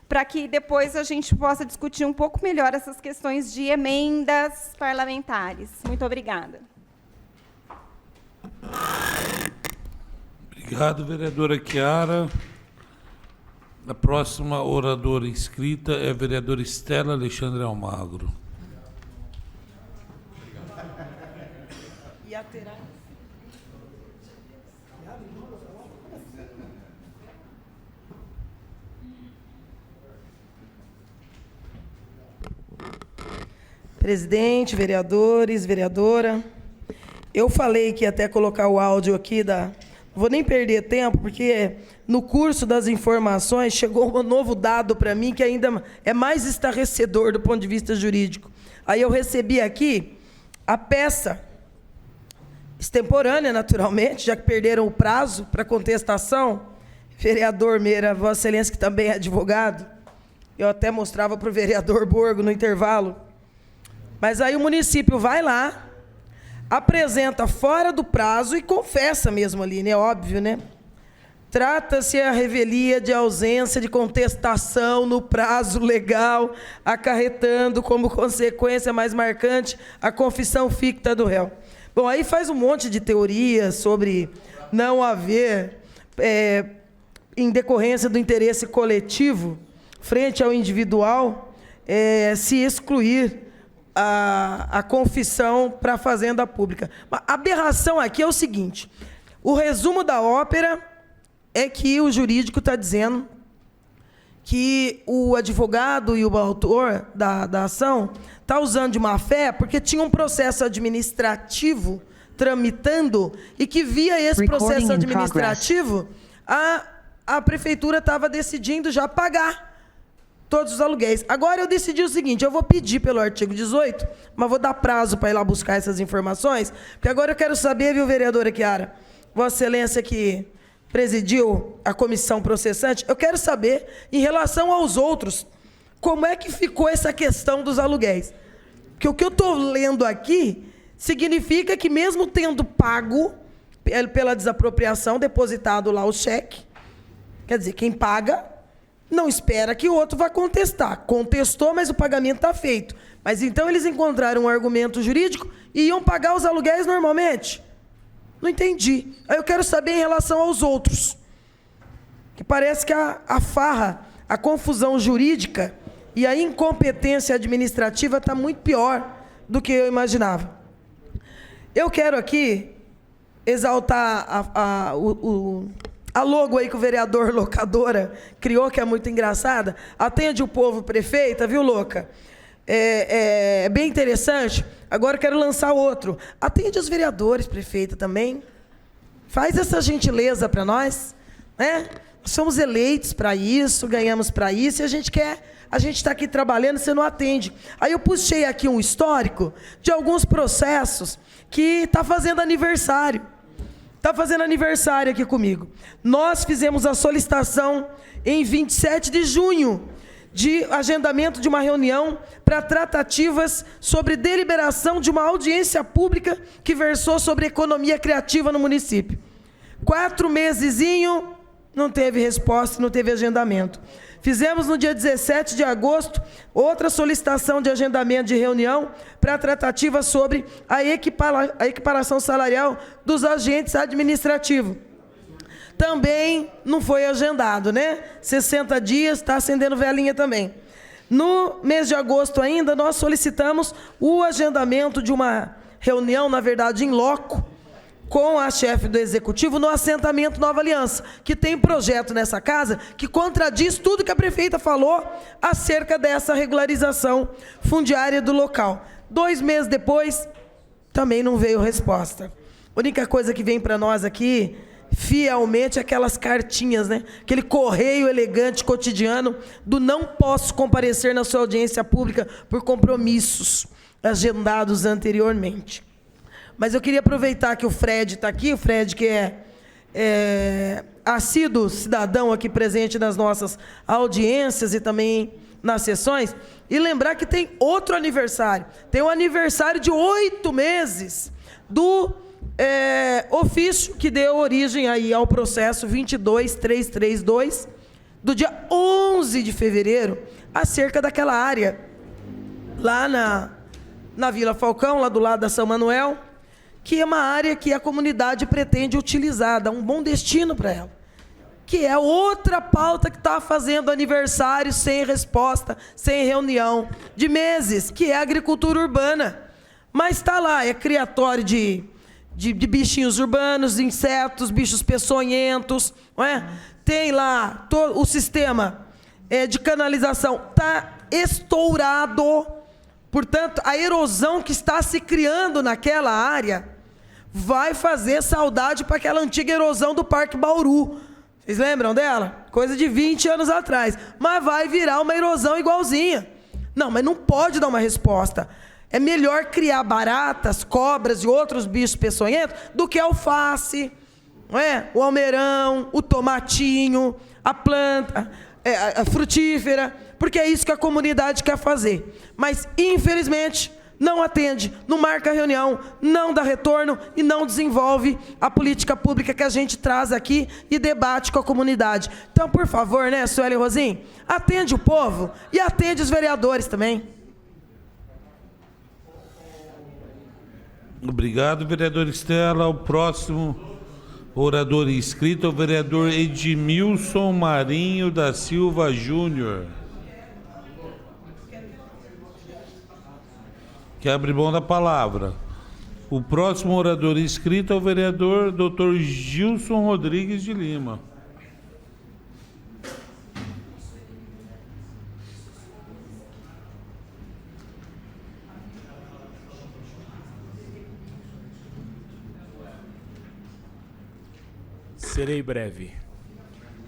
para que depois a gente possa discutir um pouco melhor essas questões de emendas parlamentares. Muito obrigada. Obrigado, vereadora Chiara. A próxima oradora inscrita é a vereadora Estela Alexandre Almagro. E a terá... Presidente, vereadores, vereadora, eu falei que ia até colocar o áudio aqui não vou nem perder tempo, porque no curso das informações chegou um novo dado para mim que ainda é mais estarrecedor do ponto de vista jurídico. Aí eu recebi aqui a peça extemporânea, naturalmente, já que perderam o prazo para contestação. Vereador Meira, Vossa Excelência, que também é advogado, eu até mostrava para o vereador Borgo no intervalo. Mas aí o município vai lá, apresenta fora do prazo e confessa mesmo ali, né? Óbvio, né? Trata-se a revelia de ausência de contestação no prazo legal, acarretando como consequência mais marcante a confissão ficta do réu. Bom, aí faz um monte de teorias sobre não haver, em decorrência do interesse coletivo, frente ao individual, se excluir a confissão para a fazenda pública. A aberração aqui é o seguinte: o resumo da ópera é que o jurídico está dizendo que o advogado e o autor da ação está usando de má fé porque tinha um processo administrativo tramitando e que, via esse processo administrativo, a prefeitura estava decidindo já pagar todos os aluguéis. Agora eu decidi o seguinte: eu vou pedir pelo artigo 18, mas vou dar prazo para ir lá buscar essas informações, porque agora eu quero saber, viu, vereadora Chiara, Vossa Excelência que presidiu a comissão processante, eu quero saber, em relação aos outros, como é que ficou essa questão dos aluguéis. Porque o que eu estou lendo aqui significa que, mesmo tendo pago pela desapropriação, depositado lá o cheque, quer dizer, quem paga não espera que o outro vá contestar. Contestou, mas o pagamento está feito. Mas então eles encontraram um argumento jurídico e iam pagar os aluguéis normalmente. Não entendi. Aí eu quero saber em relação aos outros. Que parece que a farra, a confusão jurídica e a incompetência administrativa está muito pior do que eu imaginava. Eu quero aqui exaltar a logo aí que o vereador Locadora criou, que é muito engraçada. Atende o povo, prefeita, viu, Louca? É bem interessante. Agora eu quero lançar outro. Atende os vereadores, prefeita, também. Faz essa gentileza para nós, né? Somos eleitos para isso, ganhamos para isso, e a gente está aqui trabalhando, você não atende. Aí eu puxei aqui um histórico de alguns processos que está fazendo aniversário. está fazendo aniversário aqui comigo. Nós fizemos a solicitação em 27 de junho de agendamento de uma reunião para tratativas sobre deliberação de uma audiência pública que versou sobre economia criativa no município. 4 mesezinho, não teve resposta, não teve agendamento. Fizemos no dia 17 de agosto outra solicitação de agendamento de reunião para tratativa sobre a equiparação salarial dos agentes administrativos. Também não foi agendado, né? 60 dias, está acendendo velinha também. No mês de agosto ainda, nós solicitamos o agendamento de uma reunião, na verdade, em loco, com a chefe do Executivo no assentamento Nova Aliança, que tem projeto nessa casa que contradiz tudo que a prefeita falou acerca dessa regularização fundiária do local. 2 meses depois, também não veio resposta. A única coisa que vem para nós aqui, fielmente, é aquelas cartinhas, né? Aquele correio elegante cotidiano do não posso comparecer na sua audiência pública por compromissos agendados anteriormente. Mas eu queria aproveitar que o Fred está aqui, o Fred que é assíduo cidadão aqui presente nas nossas audiências e também nas sessões, e lembrar que tem outro aniversário. Tem um aniversário de 8 meses do ofício que deu origem aí ao processo 22332, do dia 11 de fevereiro, acerca daquela área, lá na Vila Falcão, lá do lado da São Manuel, que é uma área que a comunidade pretende utilizar, dar um bom destino para ela. Que é outra pauta que está fazendo aniversário sem resposta, sem reunião, de meses, que é a agricultura urbana. Mas está lá, é criatório de bichinhos urbanos, insetos, bichos peçonhentos, não é? Tem lá o sistema de canalização, está estourado. Portanto, a erosão que está se criando naquela área vai fazer saudade para aquela antiga erosão do Parque Bauru. Vocês lembram dela? Coisa de 20 anos atrás. Mas vai virar uma erosão igualzinha. Não, mas não pode dar uma resposta. É melhor criar baratas, cobras e outros bichos peçonhentos do que alface, não é? O almeirão, o tomatinho, a planta, a frutífera, porque é isso que a comunidade quer fazer. Mas, infelizmente, não atende, não marca reunião, não dá retorno e não desenvolve a política pública que a gente traz aqui e debate com a comunidade. Então, por favor, né, Sueli Rosim, atende o povo e atende os vereadores também. Obrigado, vereador Estela. O próximo orador inscrito é o vereador Edmilson Marinho da Silva Júnior. Que abre mão da palavra. O próximo orador inscrito é o vereador Dr. Gilson Rodrigues de Lima. Serei breve.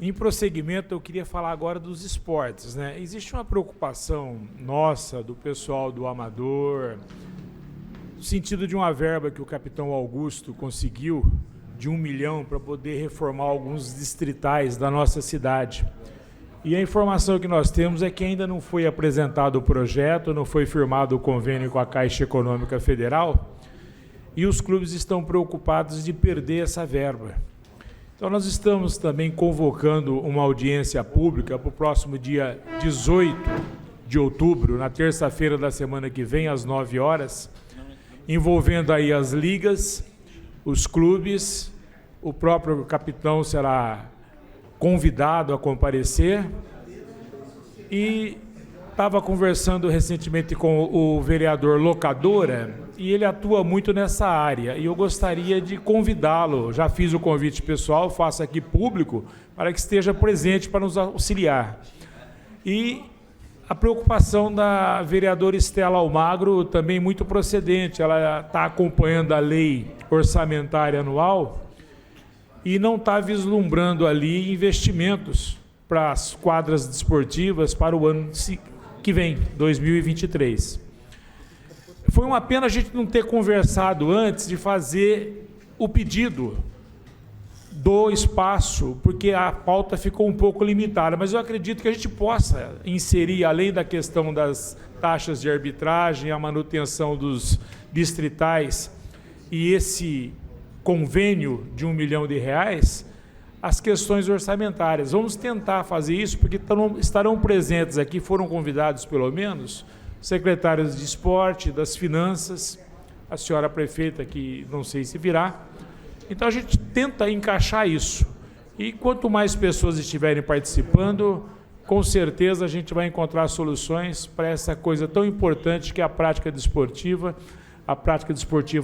Em prosseguimento, eu queria falar agora dos esportes, né? Existe uma preocupação nossa, do pessoal do Amador, no sentido de uma verba que o capitão Augusto conseguiu, de 1 milhão, para poder reformar alguns distritais da nossa cidade. E a informação que nós temos é que ainda não foi apresentado o projeto, não foi firmado o convênio com a Caixa Econômica Federal, e os clubes estão preocupados de perder essa verba. Então, nós estamos também convocando uma audiência pública para o próximo dia 18 de outubro, na terça-feira da semana que vem, às 9 horas, envolvendo aí as ligas, os clubes, o próprio capitão será convidado a comparecer. E estava conversando recentemente com o vereador Locadora, e ele atua muito nessa área, e eu gostaria de convidá-lo, já fiz o convite pessoal, faço aqui público, para que esteja presente para nos auxiliar. E a preocupação da vereadora Estela Almagro também muito procedente, ela está acompanhando a lei orçamentária anual e não está vislumbrando ali investimentos para as quadras desportivas para o ano que vem, 2023. Foi uma pena a gente não ter conversado antes de fazer o pedido do espaço, porque a pauta ficou um pouco limitada, mas eu acredito que a gente possa inserir, além da questão das taxas de arbitragem, a manutenção dos distritais e esse convênio de R$ 1 milhão, as questões orçamentárias. Vamos tentar fazer isso, porque estarão presentes aqui, foram convidados pelo menos, secretários de esporte, das finanças, a senhora prefeita, que não sei se virá. Então a gente tenta encaixar isso. E quanto mais pessoas estiverem participando, com certeza a gente vai encontrar soluções para essa coisa tão importante que é a prática desportiva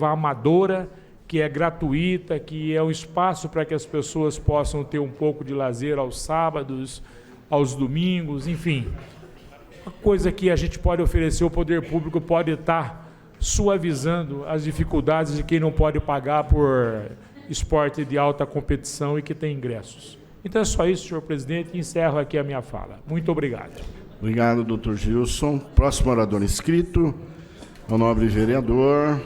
amadora, que é gratuita, que é um espaço para que as pessoas possam ter um pouco de lazer aos sábados, aos domingos, enfim. Uma coisa que a gente pode oferecer, o poder público pode estar suavizando as dificuldades de quem não pode pagar por esporte de alta competição e que tem ingressos. Então é só isso, senhor presidente, e encerro aqui a minha fala. Muito obrigado. Obrigado, doutor Gilson. Próximo orador inscrito, o nobre vereador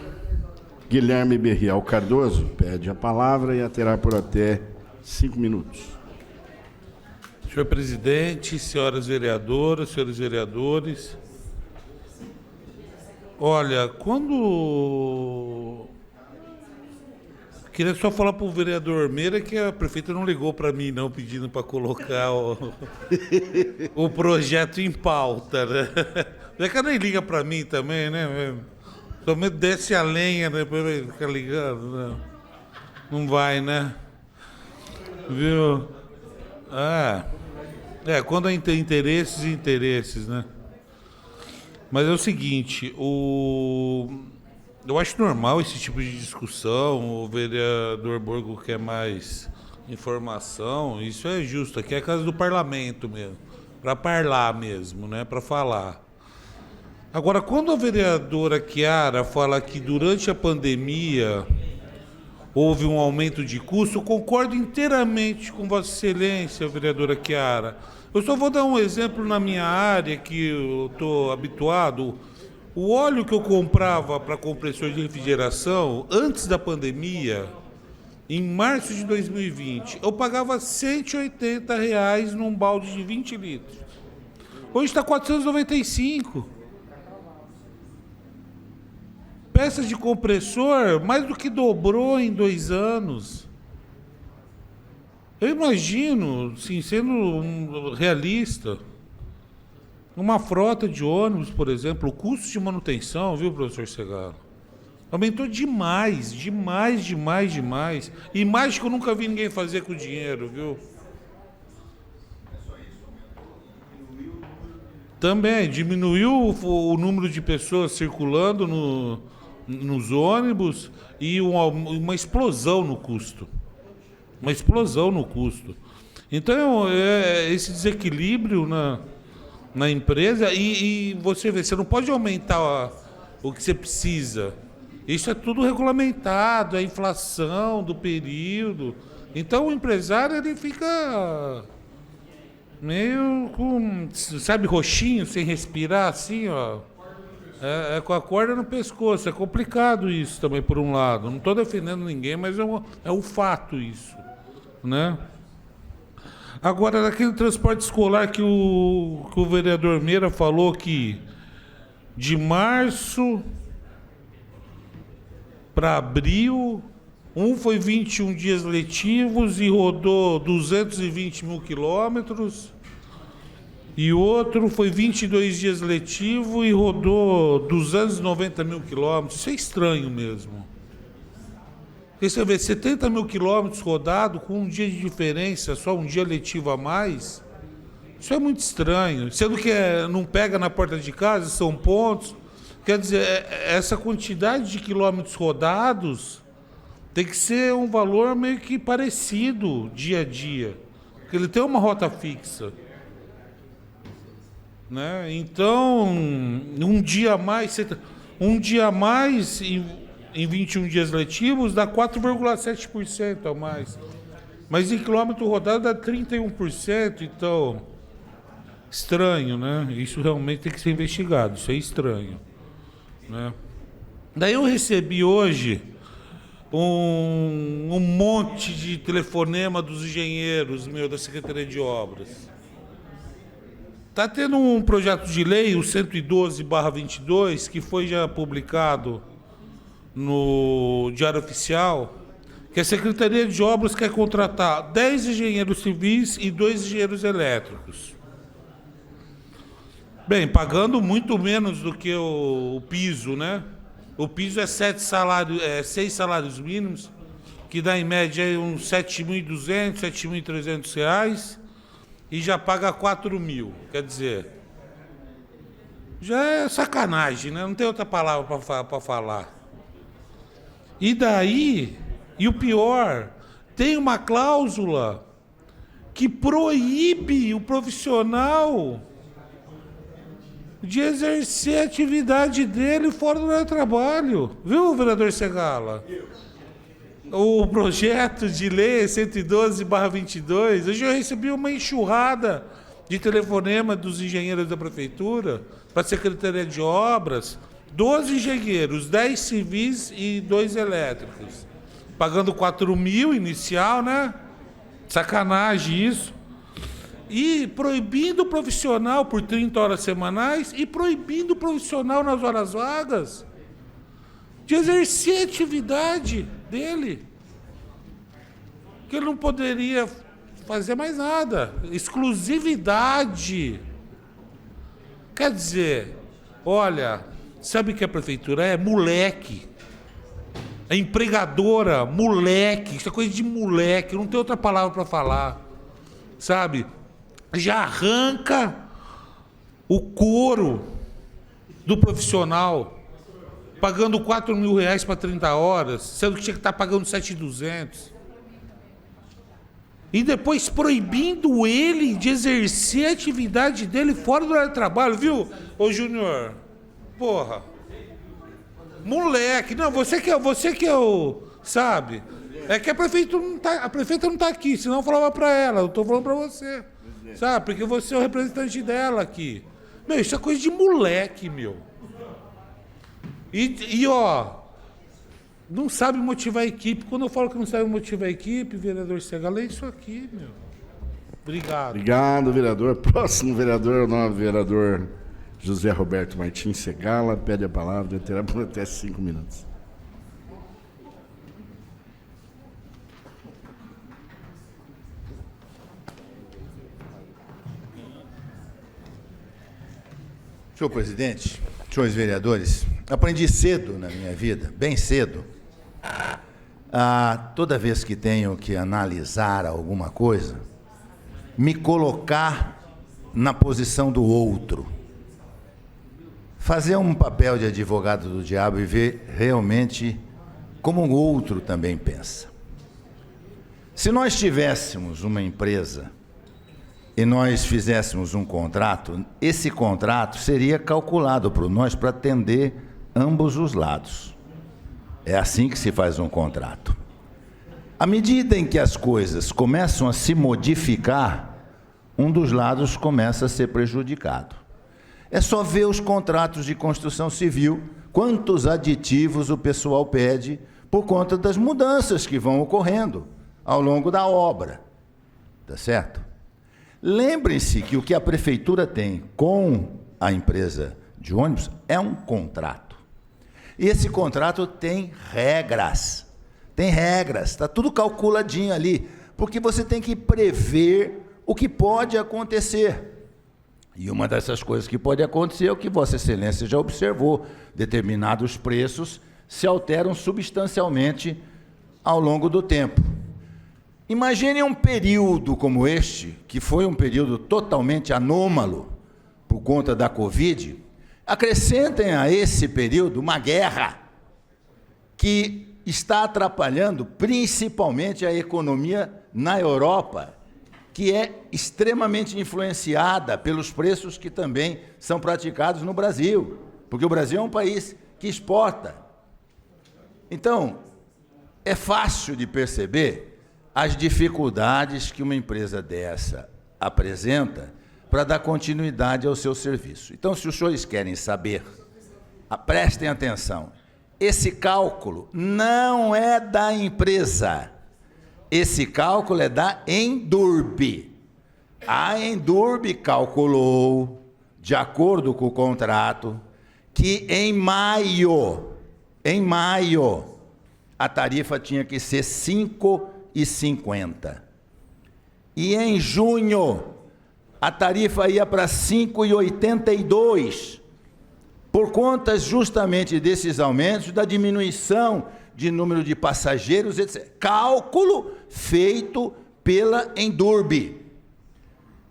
Guilherme Berriel Cardoso. Pede a palavra e a terá por até 5 minutos. Senhor presidente, senhoras vereadoras, senhores vereadores, olha, queria só falar para o vereador Meira que a prefeita não ligou para mim, não, pedindo para colocar o projeto em pauta, né? É que ela nem liga para mim também, né? Somente desce a lenha, né? Depois vai ficar ligando, né? Não vai, né? Viu? Quando tem interesses, né? Mas é o seguinte, eu acho normal esse tipo de discussão, o vereador Borgo quer mais informação, isso é justo, aqui é a casa do parlamento mesmo, para parlar mesmo, né, para falar. Agora, quando a vereadora Chiara fala que durante a pandemia houve um aumento de custo, eu concordo inteiramente com Vossa Excelência, vereadora Chiara. Eu só vou dar um exemplo na minha área, que eu estou habituado. O óleo que eu comprava para compressor de refrigeração, antes da pandemia, em março de 2020, eu pagava R$ 180 num balde de 20 litros. Hoje está R$ 495. Peças de compressor, mais do que dobrou em 2 anos. Eu imagino, assim, sendo realista, uma frota de ônibus, por exemplo, o custo de manutenção, viu, professor Segalo? Aumentou demais. E mais que eu nunca vi ninguém fazer com o dinheiro, viu? Também diminuiu o número de pessoas circulando nos ônibus e uma explosão no custo. Então, esse desequilíbrio na empresa e você vê, você não pode aumentar o que você precisa. Isso é tudo regulamentado, a inflação do período. Então, o empresário, ele fica meio com, sabe, roxinho, sem respirar, assim, ó. É com a corda no pescoço. É complicado isso também, por um lado. Não estou defendendo ninguém, mas é um fato isso, né? Agora, naquele transporte escolar que o vereador Meira falou que de março para abril, foi 21 dias letivos e rodou 220 mil quilômetros, e outro foi 22 dias letivo e rodou 290 mil quilômetros. Isso é estranho mesmo. Porque você vê 70 mil quilômetros rodado com um dia de diferença, só um dia letivo a mais. Isso é muito estranho. Sendo que não pega na porta de casa, são pontos. Quer dizer, essa quantidade de quilômetros rodados tem que ser um valor meio que parecido dia a dia. Porque ele tem uma rota fixa. Né? Então, um dia a mais em 21 dias letivos dá 4,7% a mais. Mas em quilômetro rodado dá 31%, então, estranho, né? Isso realmente tem que ser investigado, isso é estranho. Né? Daí eu recebi hoje um monte de telefonema dos engenheiros, da Secretaria de Obras. Está tendo um projeto de lei, o 112/22, que foi já publicado no Diário Oficial, que a Secretaria de Obras quer contratar 10 engenheiros civis e 2 engenheiros elétricos. Bem, pagando muito menos do que o piso, né? O piso é 6 salários mínimos, que dá em média uns R$ 7.200, R$ 7.300, e já paga 4.000. Quer dizer, já é sacanagem, né? Não tem outra palavra para falar. E daí, e o pior, tem uma cláusula que proíbe o profissional de exercer a atividade dele fora do meu trabalho. Viu, vereador Segala? O projeto de lei 112/22, hoje eu recebi uma enxurrada de telefonema dos engenheiros da prefeitura para a Secretaria de Obras, 12 engenheiros, 10 civis e 2 elétricos, pagando 4.000 inicial, né? Sacanagem isso. E proibindo o profissional por 30 horas semanais e proibindo o profissional nas horas vagas de exercer a atividade dele. Que ele não poderia fazer mais nada. Exclusividade. Quer dizer, olha, sabe o que a prefeitura é? Moleque. É empregadora, moleque. Isso é coisa de moleque, não tem outra palavra para falar. Sabe? Já arranca o couro do profissional, pagando R$4.000 para 30 horas, sendo que tinha que estar pagando 7.200. E depois proibindo ele de exercer a atividade dele fora do horário de trabalho, viu? Ô, Júnior, porra. Moleque, não, você que é o, sabe? É que a prefeita não está aqui, senão eu falava para ela, eu estou falando para você. Sabe? Porque você é o representante dela aqui. Meu, isso é coisa de moleque, meu. E ó, não sabe motivar a equipe. Quando eu falo que não sabe motivar a equipe, vereador Segala, é isso aqui, meu. Obrigado. Obrigado, vereador. Próximo vereador é o novo vereador José Roberto Martins Segala. Pede a palavra, terá por até 5 minutos. Senhor presidente, senhores vereadores, aprendi cedo na minha vida, bem cedo, toda vez que tenho que analisar alguma coisa, me colocar na posição do outro. Fazer um papel de advogado do diabo e ver realmente como o outro também pensa. Se nós tivéssemos uma empresa e nós fizéssemos um contrato, esse contrato seria calculado por nós para atender ambos os lados. É assim que se faz um contrato. À medida em que as coisas começam a se modificar, um dos lados começa a ser prejudicado. É só ver os contratos de construção civil, quantos aditivos o pessoal pede por conta das mudanças que vão ocorrendo ao longo da obra. Tá certo? Lembrem-se que o que a prefeitura tem com a empresa de ônibus é um contrato. E esse contrato tem regras. Tem regras, está tudo calculadinho ali, porque você tem que prever o que pode acontecer. E uma dessas coisas que pode acontecer é o que Vossa Excelência já observou: determinados preços se alteram substancialmente ao longo do tempo. Imagine um período como este, que foi um período totalmente anômalo por conta da Covid. Acrescentem a esse período uma guerra que está atrapalhando principalmente a economia na Europa, que é extremamente influenciada pelos preços que também são praticados no Brasil, porque o Brasil é um país que exporta. Então, é fácil de perceber as dificuldades que uma empresa dessa apresenta para dar continuidade ao seu serviço. Então, se os senhores querem saber, prestem atenção, esse cálculo não é da empresa. Esse cálculo é da Endurb. A Endurb calculou, de acordo com o contrato, que em maio, a tarifa tinha que ser R$ 5,50. E em junho, a tarifa ia para R$ 5,82, por conta justamente desses aumentos, da diminuição de número de passageiros, etc. Cálculo feito pela Endurb.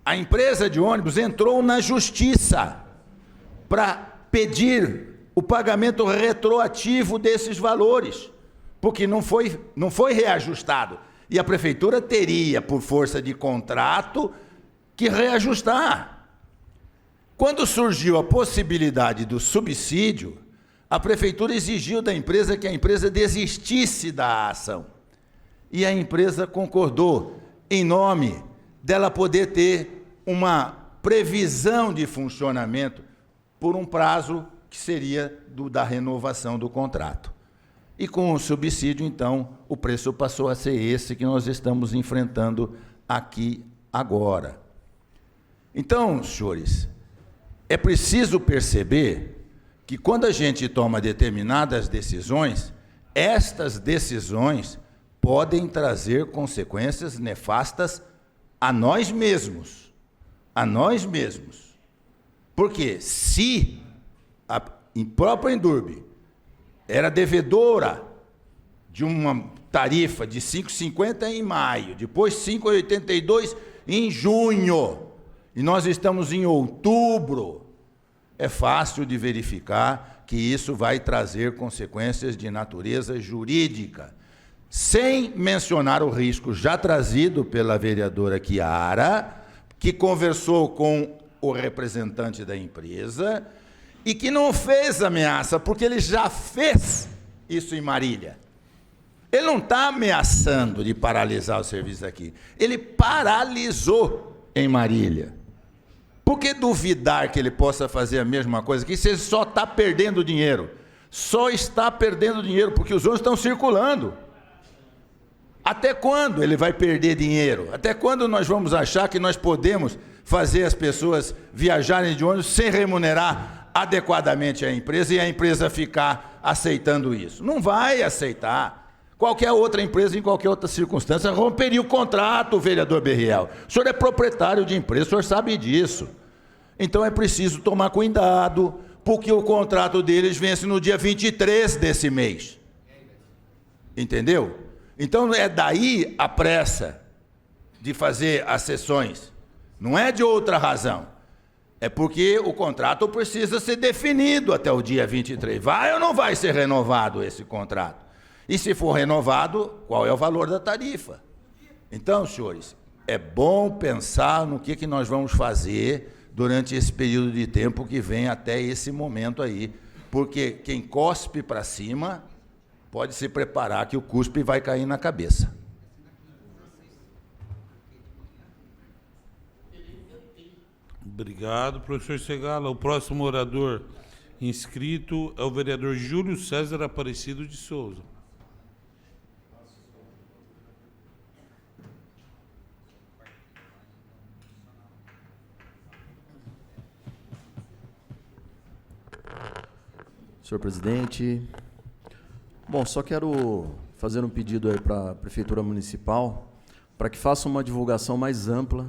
A empresa de ônibus entrou na justiça para pedir o pagamento retroativo desses valores, porque não foi reajustado. E a prefeitura teria, por força de contrato, que reajustar. Quando surgiu a possibilidade do subsídio, a prefeitura exigiu da empresa que a empresa desistisse da ação. E a empresa concordou, em nome dela poder ter uma previsão de funcionamento por um prazo que seria da renovação do contrato. E com o subsídio, então, o preço passou a ser esse que nós estamos enfrentando aqui agora. Então, senhores, é preciso perceber que quando a gente toma determinadas decisões, estas decisões podem trazer consequências nefastas a nós mesmos. A nós mesmos. Porque se a própria Endurb era devedora de uma tarifa de R$ 5,50 em maio, depois R$ 5,82 em junho, e nós estamos em outubro, é fácil de verificar que isso vai trazer consequências de natureza jurídica, sem mencionar o risco já trazido pela vereadora Chiara, que conversou com o representante da empresa e que não fez ameaça, porque ele já fez isso em Marília. Ele não está ameaçando de paralisar o serviço aqui. Ele paralisou em Marília. Por que duvidar que ele possa fazer a mesma coisa aqui se ele só está perdendo dinheiro? Só está perdendo dinheiro porque os ônibus estão circulando. Até quando ele vai perder dinheiro? Até quando nós vamos achar que nós podemos fazer as pessoas viajarem de ônibus sem remunerar adequadamente a empresa e a empresa ficar aceitando isso? Não vai aceitar. Qualquer outra empresa, em qualquer outra circunstância, romperia o contrato, vereador Berriel. O senhor é proprietário de empresa, o senhor sabe disso. Então é preciso tomar cuidado, porque o contrato deles vence no dia 23 desse mês. Entendeu? Então é daí a pressa de fazer as sessões. Não é de outra razão. É porque o contrato precisa ser definido até o dia 23. Vai ou não vai ser renovado esse contrato? E se for renovado, qual é o valor da tarifa? Então, senhores, é bom pensar no que nós vamos fazer durante esse período de tempo que vem até esse momento aí. Porque quem cospe para cima pode se preparar que o cuspe vai cair na cabeça. Obrigado, professor Segala. O próximo orador inscrito é o vereador Júlio César Aparecido de Souza. Senhor presidente, bom, só quero fazer um pedido aí para a Prefeitura Municipal para que faça uma divulgação mais ampla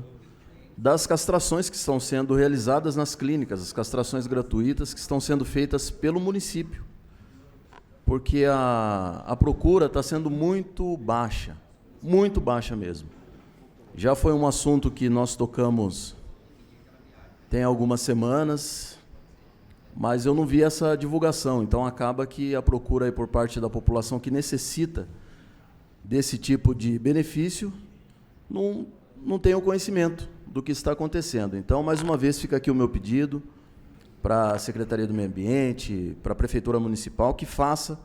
das castrações que estão sendo realizadas nas clínicas, as castrações gratuitas que estão sendo feitas pelo município, porque a procura está sendo muito baixa mesmo. Já foi um assunto que nós tocamos tem algumas semanas, mas eu não vi essa divulgação, então acaba que a procura aí por parte da população que necessita desse tipo de benefício não tem o conhecimento do que está acontecendo. Então, mais uma vez, fica aqui o meu pedido para a Secretaria do Meio Ambiente, para a Prefeitura Municipal, que faça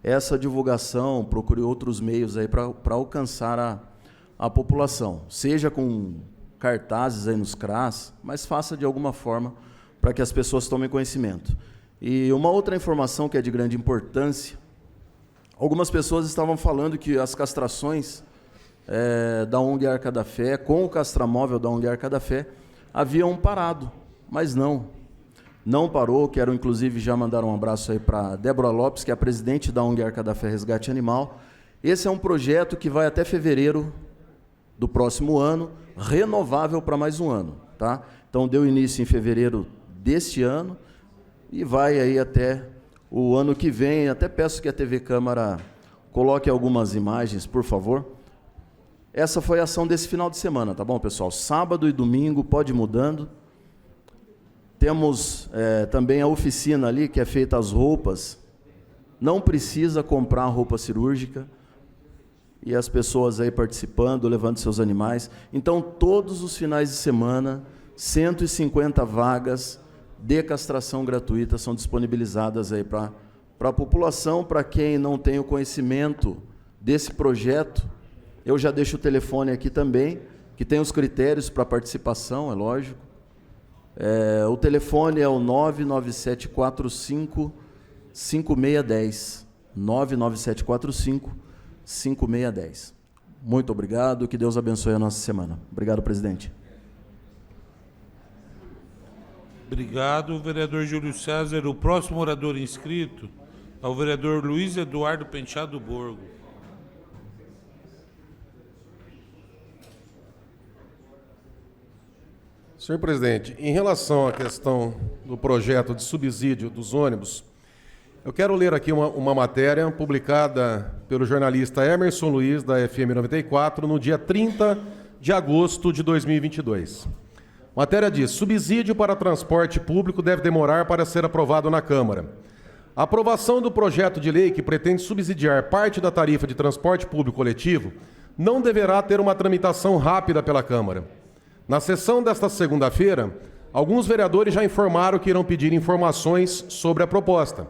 essa divulgação, procure outros meios aí para alcançar a população, seja com cartazes aí nos CRAS, mas faça de alguma forma para que as pessoas tomem conhecimento. E uma outra informação que é de grande importância, algumas pessoas estavam falando que as castrações da ONG Arca da Fé, com o castramóvel da ONG Arca da Fé, haviam parado, mas não parou. Quero, inclusive, já mandar um abraço aí para Débora Lopes, que é a presidente da ONG Arca da Fé Resgate Animal. Esse é um projeto que vai até fevereiro do próximo ano, renovável para mais um ano, tá? Então, deu início em fevereiro deste ano e vai aí até o ano que vem. Até peço que a TV Câmara coloque algumas imagens, por favor. Essa foi a ação desse final de semana, tá bom, pessoal? Sábado e domingo, pode ir mudando. Temos também a oficina ali, que é feita as roupas. Não precisa comprar roupa cirúrgica. E as pessoas aí participando, levando seus animais. Então, todos os finais de semana, 150 vagas de castração gratuita são disponibilizadas aí para a população. Para quem não tem o conhecimento desse projeto, eu já deixo o telefone aqui também, que tem os critérios para participação, é lógico. O telefone é o 99745-5610. 99745-5610. Muito obrigado, que Deus abençoe a nossa semana. Obrigado, presidente. Obrigado, vereador Júlio César. O próximo orador inscrito é o vereador Luiz Eduardo Penteado Borgo. Senhor presidente, em relação à questão do projeto de subsídio dos ônibus, eu quero ler aqui uma matéria publicada pelo jornalista Emerson Luiz, da FM 94, no dia 30 de agosto de 2022. A matéria diz: subsídio para transporte público deve demorar para ser aprovado na Câmara. A aprovação do projeto de lei que pretende subsidiar parte da tarifa de transporte público coletivo não deverá ter uma tramitação rápida pela Câmara. Na sessão desta segunda-feira, alguns vereadores já informaram que irão pedir informações sobre a proposta.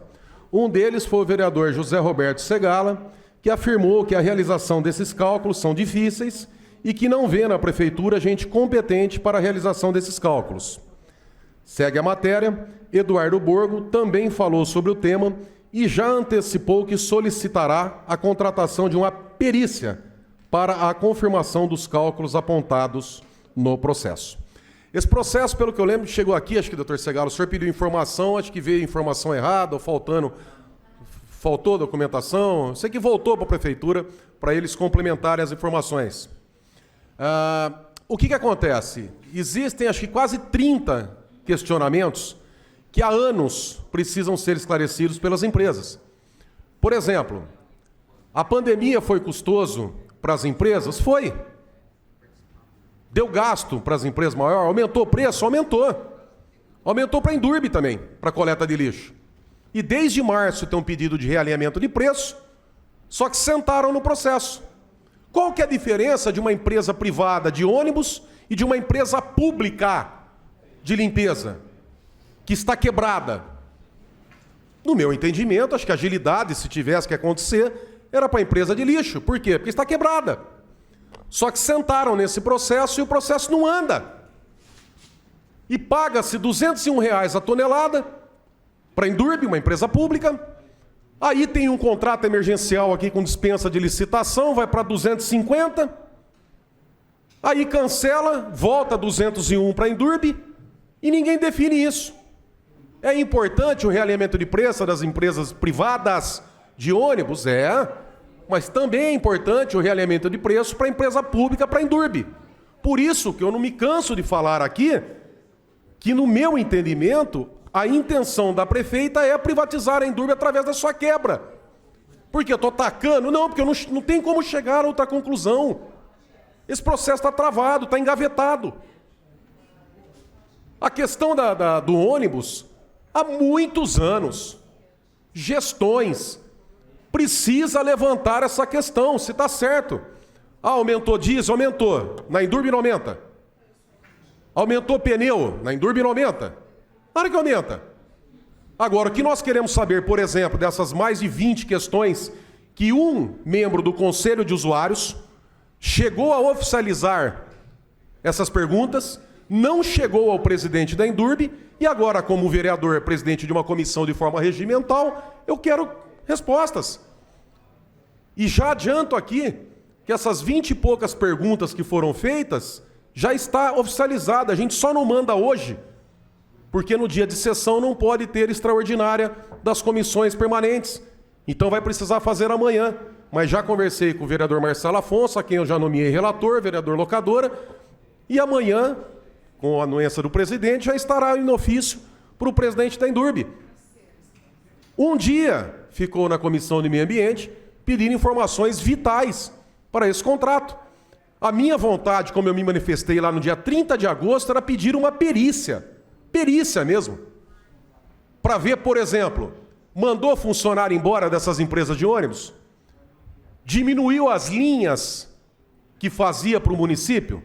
Um deles foi o vereador José Roberto Segala, que afirmou que a realização desses cálculos são difíceis e que não vê na Prefeitura gente competente para a realização desses cálculos. Segue a matéria, Eduardo Borgo também falou sobre o tema e já antecipou que solicitará a contratação de uma perícia para a confirmação dos cálculos apontados no processo. Esse processo, pelo que eu lembro, chegou aqui, acho que, doutor Segalo, o senhor pediu informação, acho que veio informação errada, ou faltou documentação, eu sei que voltou para a Prefeitura para eles complementarem as informações. O que acontece? Existem, acho que, quase 30 questionamentos que há anos precisam ser esclarecidos pelas empresas. Por exemplo, a pandemia foi custoso para as empresas? Foi. Deu gasto para as empresas maior? Aumentou o preço? Aumentou. Aumentou para a Endurbe também, para a coleta de lixo. E desde março tem um pedido de realinhamento de preço, só que sentaram no processo. Qual que é a diferença de uma empresa privada de ônibus e de uma empresa pública de limpeza, que está quebrada? No meu entendimento, acho que a agilidade, se tivesse que acontecer, era para a empresa de lixo. Por quê? Porque está quebrada. Só que sentaram nesse processo e o processo não anda. E paga-se R$ 201 a tonelada para a Endurbe, uma empresa pública. Aí tem um contrato emergencial aqui com dispensa de licitação, vai para 250. Aí cancela, volta 201 para a Endurbe e ninguém define isso. É importante o realinhamento de preço das empresas privadas de ônibus? Mas também é importante o realinhamento de preço para a empresa pública, para a Endurbe. Por isso que eu não me canso de falar aqui que, no meu entendimento, a intenção da prefeita é privatizar a Endurbe através da sua quebra. Porque eu estou tacando? Não, porque não tem como chegar a outra conclusão. Esse processo está travado, está engavetado. A questão do ônibus, há muitos anos, gestões, precisa levantar essa questão, se está certo. Aumentou diesel? Aumentou. Na Endurbe não aumenta. Aumentou pneu? Na Endurbe não aumenta. Claro que aumenta. Agora, o que nós queremos saber, por exemplo, dessas mais de 20 questões que um membro do Conselho de Usuários chegou a oficializar essas perguntas, não chegou ao presidente da Endurbe, e agora, como vereador, presidente de uma comissão de forma regimental, eu quero respostas. E já adianto aqui que essas 20 e poucas perguntas que foram feitas já está oficializada, a gente só não manda hoje, porque no dia de sessão não pode ter extraordinária das comissões permanentes. Então vai precisar fazer amanhã. Mas já conversei com o vereador Marcelo Afonso, a quem eu já nomeei relator, vereador locadora, e amanhã, com a anuência do presidente, já estará em ofício para o presidente da Endurbe. Um dia ficou na Comissão de Meio Ambiente pedindo informações vitais para esse contrato. A minha vontade, como eu me manifestei lá no dia 30 de agosto, era pedir uma perícia mesmo, para ver, por exemplo, mandou funcionário embora dessas empresas de ônibus? Diminuiu as linhas que fazia para o município?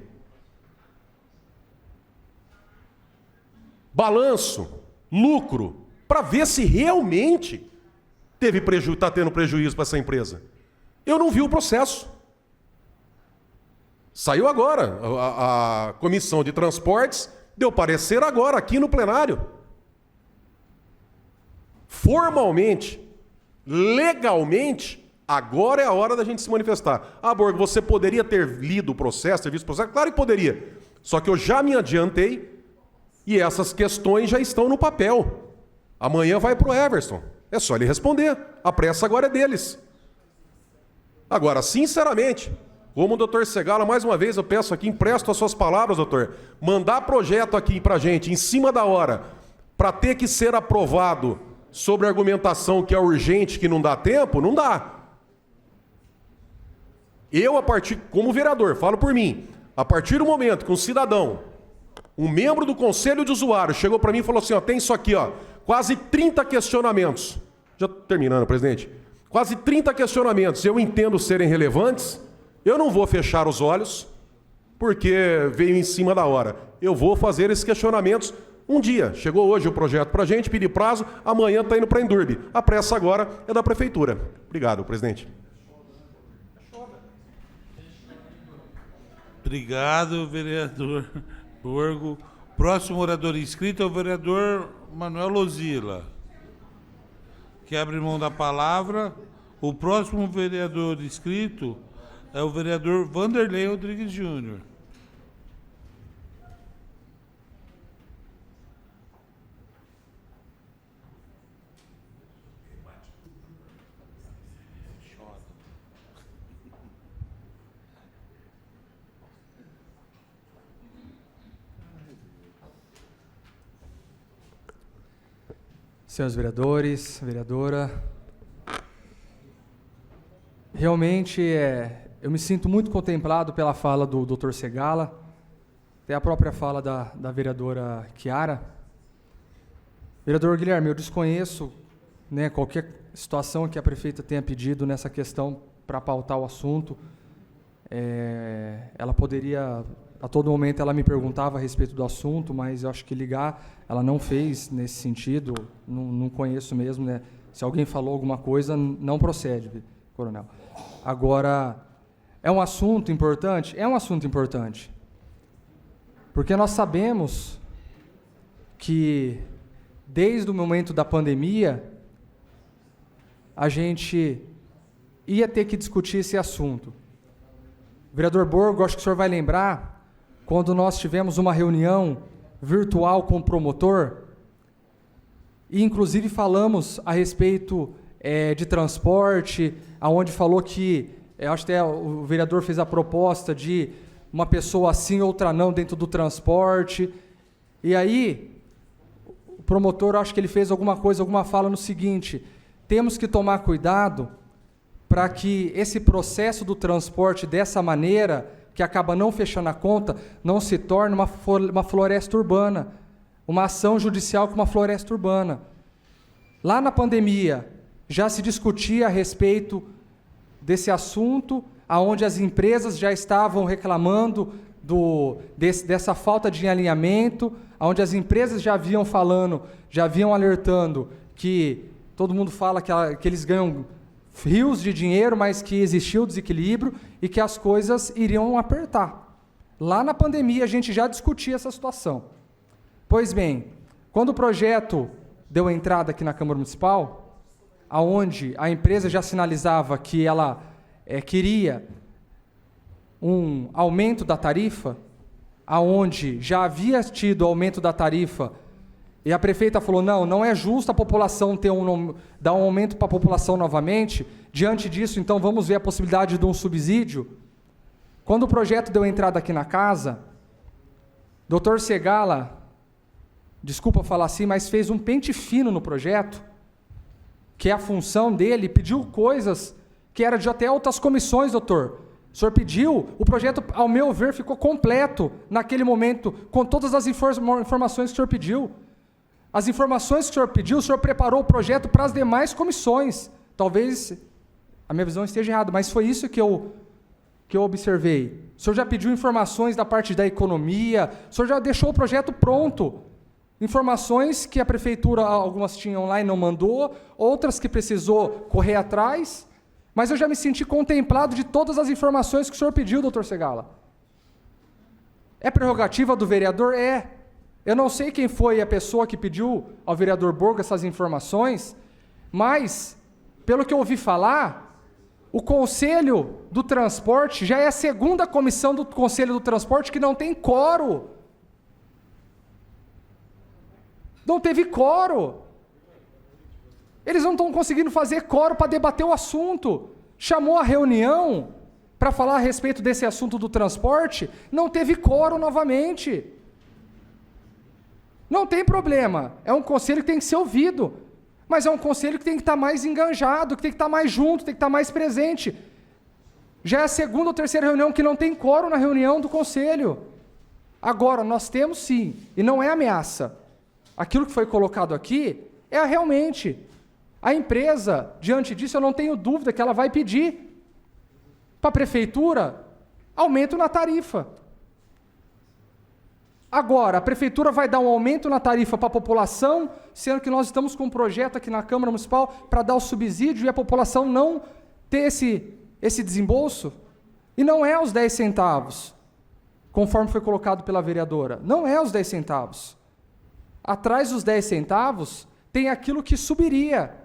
Balanço, lucro, para ver se realmente está tendo prejuízo para essa empresa. Eu não vi o processo. Saiu agora, a Comissão de Transportes deu parecer agora, aqui no plenário. Formalmente, legalmente, agora é a hora da gente se manifestar. Ah, Borgo, você poderia ter lido o processo, ter visto o processo? Claro que poderia. Só que eu já me adiantei e essas questões já estão no papel. Amanhã vai para o Everson. É só ele responder. A pressa agora é deles. Agora, sinceramente, como o doutor Segala, mais uma vez eu peço aqui, empresto as suas palavras, doutor, mandar projeto aqui para a gente, em cima da hora, para ter que ser aprovado sobre a argumentação que é urgente, que não dá tempo, não dá. Eu, como vereador, falo por mim, a partir do momento que um cidadão, um membro do conselho de usuário, chegou para mim e falou assim, ó, tem isso aqui, ó, quase 30 questionamentos. Já terminando, presidente. Quase 30 questionamentos, eu entendo serem relevantes, eu não vou fechar os olhos, porque veio em cima da hora. Eu vou fazer esses questionamentos um dia. Chegou hoje o projeto para a gente, pedi prazo, amanhã está indo para a Endurbe. A pressa agora é da prefeitura. Obrigado, presidente. Obrigado, vereador Borgo. Próximo orador inscrito é o vereador Manuel Lozila, que abre mão da palavra. O próximo vereador inscrito é o vereador Vanderlei Rodrigues Júnior. Senhores vereadores, vereadora, realmente eu me sinto muito contemplado pela fala do Dr. Segala, até a própria fala da vereadora Chiara. Vereador Guilherme, eu desconheço, né, qualquer situação que a prefeita tenha pedido nessa questão para pautar o assunto. Ela poderia, a todo momento ela me perguntava a respeito do assunto, mas eu acho que ligar ela não fez nesse sentido, não conheço mesmo, né? Se alguém falou alguma coisa, não procede, coronel. Agora, é um assunto importante? É um assunto importante. Porque nós sabemos que, desde o momento da pandemia, a gente ia ter que discutir esse assunto. Vereador Borgo, acho que o senhor vai lembrar, quando nós tivemos uma reunião virtual com o promotor, e inclusive falamos a respeito de transporte, aonde falou que, acho que até o vereador fez a proposta de uma pessoa assim, outra não, dentro do transporte, e aí o promotor, acho que ele fez alguma fala no seguinte: temos que tomar cuidado para que esse processo do transporte dessa maneira, que acaba não fechando a conta, não se torne uma floresta urbana, uma ação judicial com uma floresta urbana. Lá na pandemia, já se discutia a respeito desse assunto, aonde as empresas já estavam reclamando dessa falta de alinhamento, onde as empresas já vinham alertando que todo mundo fala que eles ganham rios de dinheiro, mas que existia o desequilíbrio e que as coisas iriam apertar. Lá na pandemia a gente já discutia essa situação. Pois bem, quando o projeto deu entrada aqui na Câmara Municipal, aonde a empresa já sinalizava que ela queria um aumento da tarifa, aonde já havia tido aumento da tarifa, e a prefeita falou, não é justo a população dar um aumento para a população novamente, diante disso, então vamos ver a possibilidade de um subsídio. Quando o projeto deu entrada aqui na casa, Dr. Segala, desculpa falar assim, mas fez um pente fino no projeto, que é a função dele, pediu coisas que era de até outras comissões, doutor. O senhor pediu, o projeto, ao meu ver, ficou completo naquele momento, com todas as informações que o senhor pediu. As informações que o senhor pediu, o senhor preparou o projeto para as demais comissões. Talvez a minha visão esteja errada, mas foi isso que eu observei. O senhor já pediu informações da parte da economia, o senhor já deixou o projeto pronto. Informações que a prefeitura, algumas tinham lá e não mandou, outras que precisou correr atrás, mas eu já me senti contemplado de todas as informações que o senhor pediu, doutor Segala. É prerrogativa do vereador? É. Eu não sei quem foi a pessoa que pediu ao vereador Borgo essas informações, mas, pelo que eu ouvi falar, o Conselho do Transporte já é a segunda comissão do Conselho do Transporte que não tem quórum. Não teve quórum. Eles não estão conseguindo fazer quórum para debater o assunto. Chamou a reunião para falar a respeito desse assunto do transporte, não teve quórum novamente. Não tem problema, é um conselho que tem que ser ouvido, mas é um conselho que tem que estar mais enganjado, que tem que estar mais junto, tem que estar mais presente. Já é a segunda ou terceira reunião que não tem quórum na reunião do conselho. Agora, nós temos sim, e não é ameaça. Aquilo que foi colocado aqui é realmente a empresa, diante disso, eu não tenho dúvida que ela vai pedir para a prefeitura aumento na tarifa. Agora, a prefeitura vai dar um aumento na tarifa para a população, sendo que nós estamos com um projeto aqui na Câmara Municipal para dar o subsídio e a população não ter esse desembolso? E não é os 10 centavos, conforme foi colocado pela vereadora. Não é os 10 centavos. Atrás dos 10 centavos tem aquilo que subiria.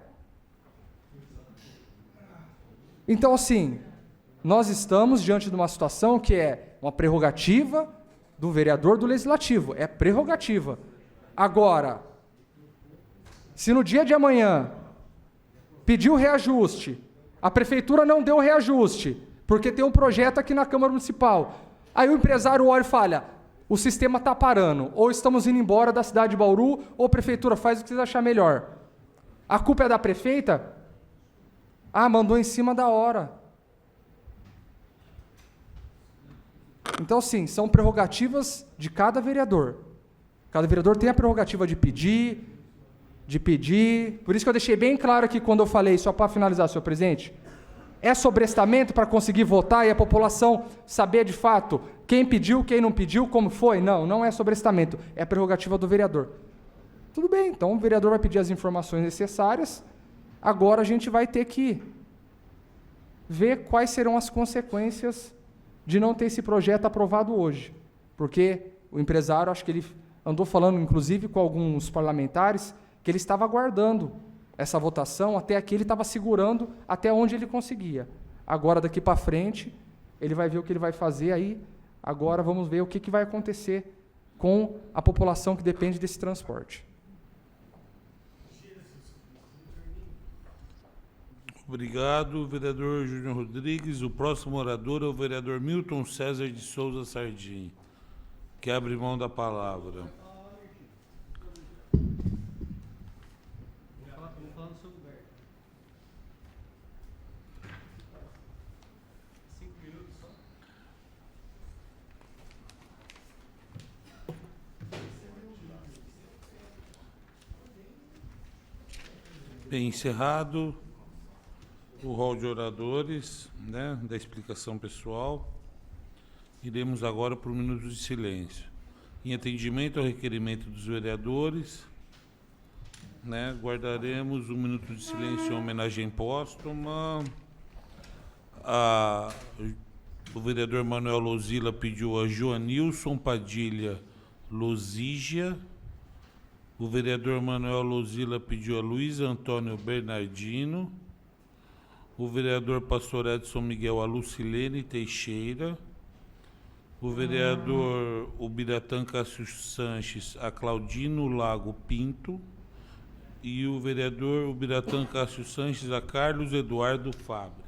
Então, assim, nós estamos diante de uma situação que é uma prerrogativa do vereador do Legislativo, é prerrogativa. Agora, se no dia de amanhã pediu reajuste, a prefeitura não deu reajuste, porque tem um projeto aqui na Câmara Municipal, aí o empresário olha e fala, o sistema está parando, ou estamos indo embora da cidade de Bauru, ou a prefeitura faz o que vocês achar melhor. A culpa é da prefeita? Mandou em cima da hora. Então, sim, são prerrogativas de cada vereador. Cada vereador tem a prerrogativa de pedir. Por isso que eu deixei bem claro aqui quando eu falei, só para finalizar, senhor presidente, é sobrestamento para conseguir votar e a população saber de fato quem pediu, quem não pediu, como foi? Não é sobrestamento, é prerrogativa do vereador. Tudo bem, então o vereador vai pedir as informações necessárias, agora a gente vai ter que ver quais serão as consequências de não ter esse projeto aprovado hoje, porque o empresário, acho que ele andou falando, inclusive, com alguns parlamentares, que ele estava aguardando essa votação, até aqui ele estava segurando até onde ele conseguia. Agora, daqui para frente, ele vai ver o que ele vai fazer aí, agora vamos ver o que vai acontecer com a população que depende desse transporte. Obrigado, vereador Júnior Rodrigues. O próximo orador é o vereador Milton César de Souza Sardim, que abre mão da palavra. Bem, encerrado o rol de oradores, né, da explicação pessoal, iremos agora para o minuto de silêncio. Em atendimento ao requerimento dos vereadores, né, guardaremos um minuto de silêncio em homenagem póstuma a O vereador Manuel Luzila pediu a Joanilson Padilha Luzígia. O vereador Manuel Luzila pediu a Luiz Antônio Bernardino. O vereador Pastor Edson Miguel a Lucilene Teixeira. O vereador Ubiratã Cássio Sanches a Claudino Lago Pinto. E o vereador Ubiratã Cássio Sanches a Carlos Eduardo Fabre.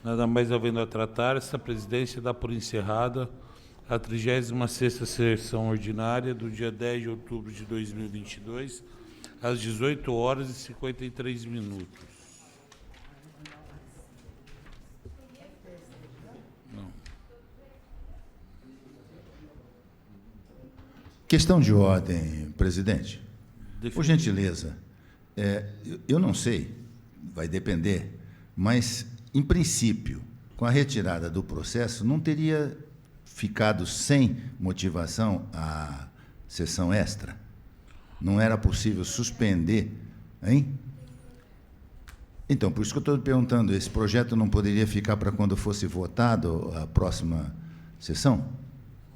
Nada mais havendo a tratar, esta presidência dá por encerrada a 36ª sessão ordinária do dia 10 de outubro de 2022, às 18 horas e 53 minutos. Não. Questão de ordem, presidente. Por gentileza, eu não sei, vai depender, mas, em princípio, com a retirada do processo, não teria ficado sem motivação a sessão extra? Não era possível suspender, hein? Então, por isso que eu estou perguntando, esse projeto não poderia ficar para quando fosse votado a próxima sessão?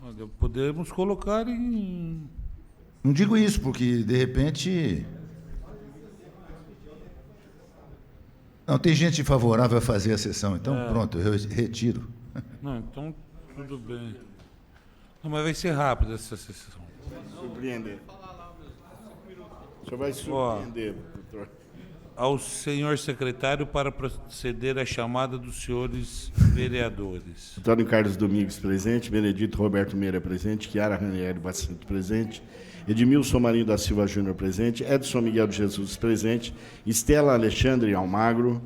Olha, podemos colocar em... Não digo isso, porque, de repente... Não, tem gente favorável a fazer a sessão, então pronto, eu retiro. Não, então tudo bem. Não, mas vai ser rápida essa sessão. Surpreender. O senhor vai surpreender, doutor. Ao senhor secretário para proceder à chamada dos senhores vereadores. Antônio Carlos Domingues presente, Benedito Roberto Meira presente, Chiara Ranieri Baceto presente, Edmilson Marinho da Silva Júnior presente, Edson Miguel de Jesus presente, Estela Alexandre Almagro,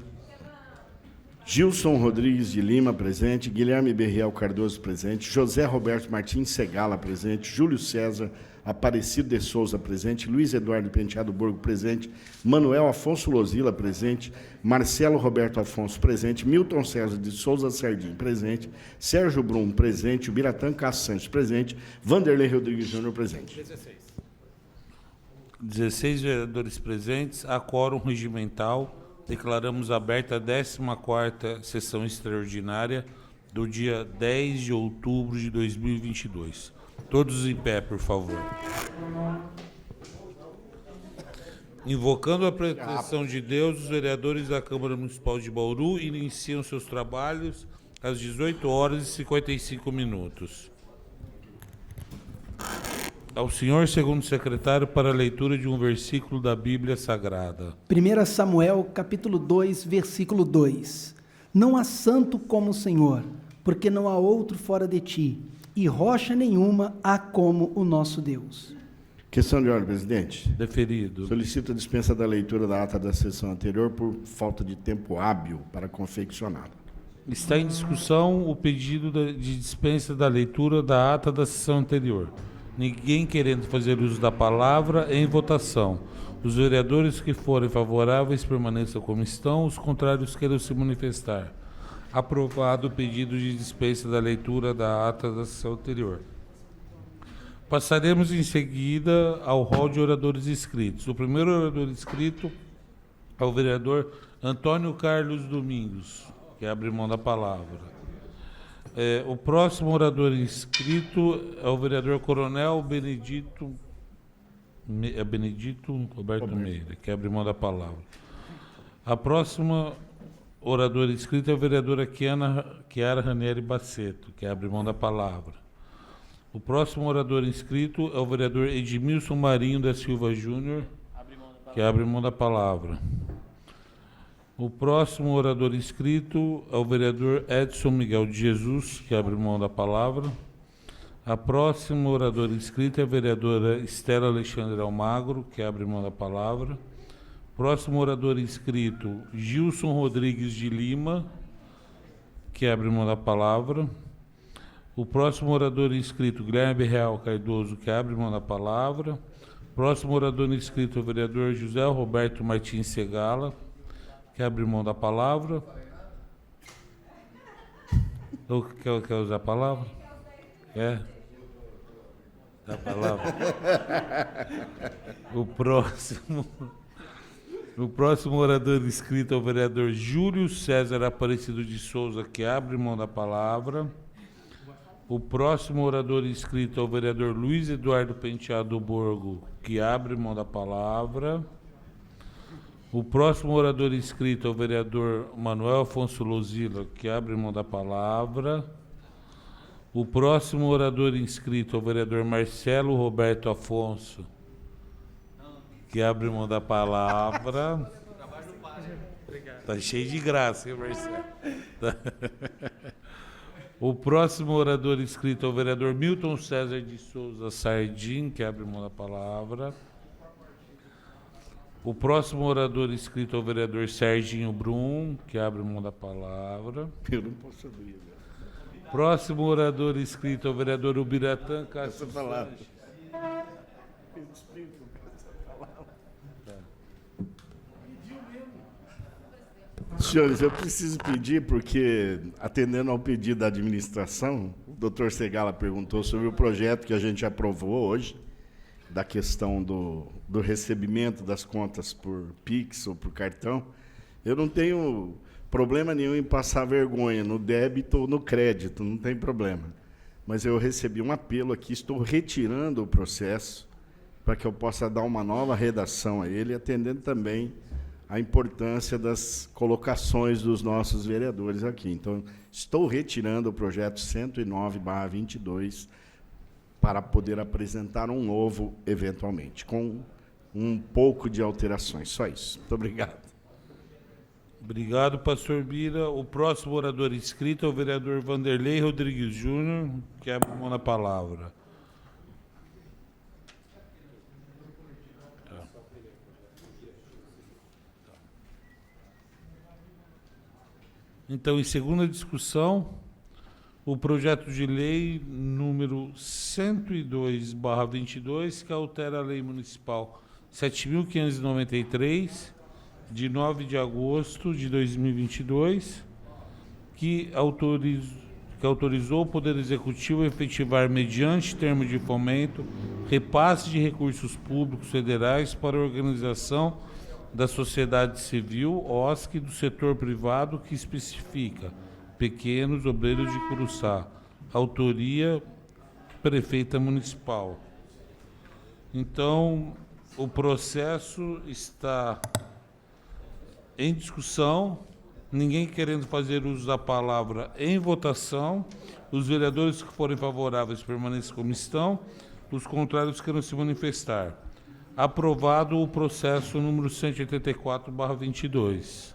Gilson Rodrigues de Lima presente, Guilherme Berriel Cardoso presente, José Roberto Martins Segala presente, Júlio César Aparecido de Souza presente, Luiz Eduardo Penteado Borgo presente, Manuel Afonso Lozila presente, Marcelo Roberto Afonso presente, Milton César de Souza Sardim presente, Sérgio Brum presente, Biratã Cássio Santos presente, Vanderlei Rodrigues Júnior presente. 16 vereadores presentes, há quórum regimental. Declaramos aberta a 14ª sessão extraordinária do dia 10 de outubro de 2022. Todos em pé, por favor. Invocando a proteção de Deus, os vereadores da Câmara Municipal de Bauru iniciam seus trabalhos às 18 horas e 55 minutos. Ao senhor segundo secretário para a leitura de um versículo da Bíblia Sagrada. 1 Samuel, capítulo 2, versículo 2. Não há santo como o Senhor, porque não há outro fora de ti, e rocha nenhuma há como o nosso Deus. Questão de ordem, presidente. Deferido. Solicito a dispensa da leitura da ata da sessão anterior por falta de tempo hábil para confeccioná-la. Está em discussão o pedido de dispensa da leitura da ata da sessão anterior. Ninguém querendo fazer uso da palavra, em votação. Os vereadores que forem favoráveis permaneçam como estão, os contrários queiram se manifestar. Aprovado o pedido de dispensa da leitura da ata da sessão anterior. Passaremos em seguida ao rol de oradores inscritos. O primeiro orador inscrito é o vereador Antônio Carlos Domingos, que abre mão da palavra. O próximo orador inscrito é o vereador Coronel Benedito Roberto Meira, que abre mão da palavra. A próxima oradora inscrita é a vereadora Chiara Ranieri Baceto, que abre mão da palavra. O próximo orador inscrito é o vereador Edmilson Marinho da Silva Júnior, que abre mão da palavra. O próximo orador inscrito é o vereador Edson Miguel de Jesus, que abre mão da palavra. A próxima oradora inscrita é a vereadora Estela Alexandre Almagro, que abre mão da palavra. Próximo orador inscrito, Gilson Rodrigues de Lima, que abre mão da palavra. O próximo orador inscrito, Guilherme Real Cardoso, que abre mão da palavra. Próximo orador inscrito, o vereador José Roberto Martins Segala, que abre mão da palavra. Quer usar a palavra? É? Da palavra. O próximo orador inscrito é o vereador Júlio César Aparecido de Souza, que abre mão da palavra. O próximo orador inscrito é o vereador Luiz Eduardo Penteado Borgo, que abre mão da palavra. O próximo orador inscrito é o vereador Manuel Afonso Lozila, que abre mão da palavra. O próximo orador inscrito é o vereador Marcelo Roberto Afonso, que abre mão da palavra. Tá cheio de graça, hein, Marcelo? O próximo orador inscrito é o vereador Milton César de Souza Sardim, que abre mão da palavra. O próximo orador inscrito é o vereador Serginho Brum, que abre mão da palavra. Eu não posso abrir. Próximo orador inscrito é o vereador Ubiratã Castro Sanches. Senhores, eu preciso pedir, porque, atendendo ao pedido da administração, o doutor Segala perguntou sobre o projeto que a gente aprovou hoje, da questão do recebimento das contas por Pix ou por cartão. Eu não tenho problema nenhum em passar vergonha no débito ou no crédito, não tem problema. Mas eu recebi um apelo aqui, estou retirando o processo para que eu possa dar uma nova redação a ele, atendendo também a importância das colocações dos nossos vereadores aqui. Então, estou retirando o projeto 109/22 para poder apresentar um novo, eventualmente, com um pouco de alterações. Só isso. Muito obrigado. Obrigado, pastor Bira. O próximo orador inscrito é o vereador Vanderlei Rodrigues Júnior, que abre mão da palavra. Então, em segunda discussão, o projeto de lei número 102/22, que altera a lei municipal 7.593, de 9 de agosto de 2022, que autorizou o Poder Executivo a efetivar, mediante termo de fomento, repasse de recursos públicos federais para a organização da sociedade civil, OSC, do setor privado, que especifica Pequenos Obreiros de Curuçá, autoria Prefeita Municipal. Então, o processo está em discussão, ninguém querendo fazer uso da palavra em votação. Os vereadores que forem favoráveis permaneçam como estão, os contrários queiram se manifestar. Aprovado o processo número 184/22.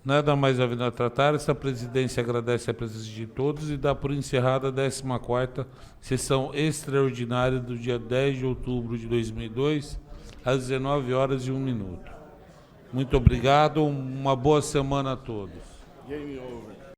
Nada mais havendo a tratar, esta presidência agradece a presença de todos e dá por encerrada a 14ª sessão extraordinária do dia 10 de outubro de 2002, às 19h01. Muito obrigado, uma boa semana a todos. Game over.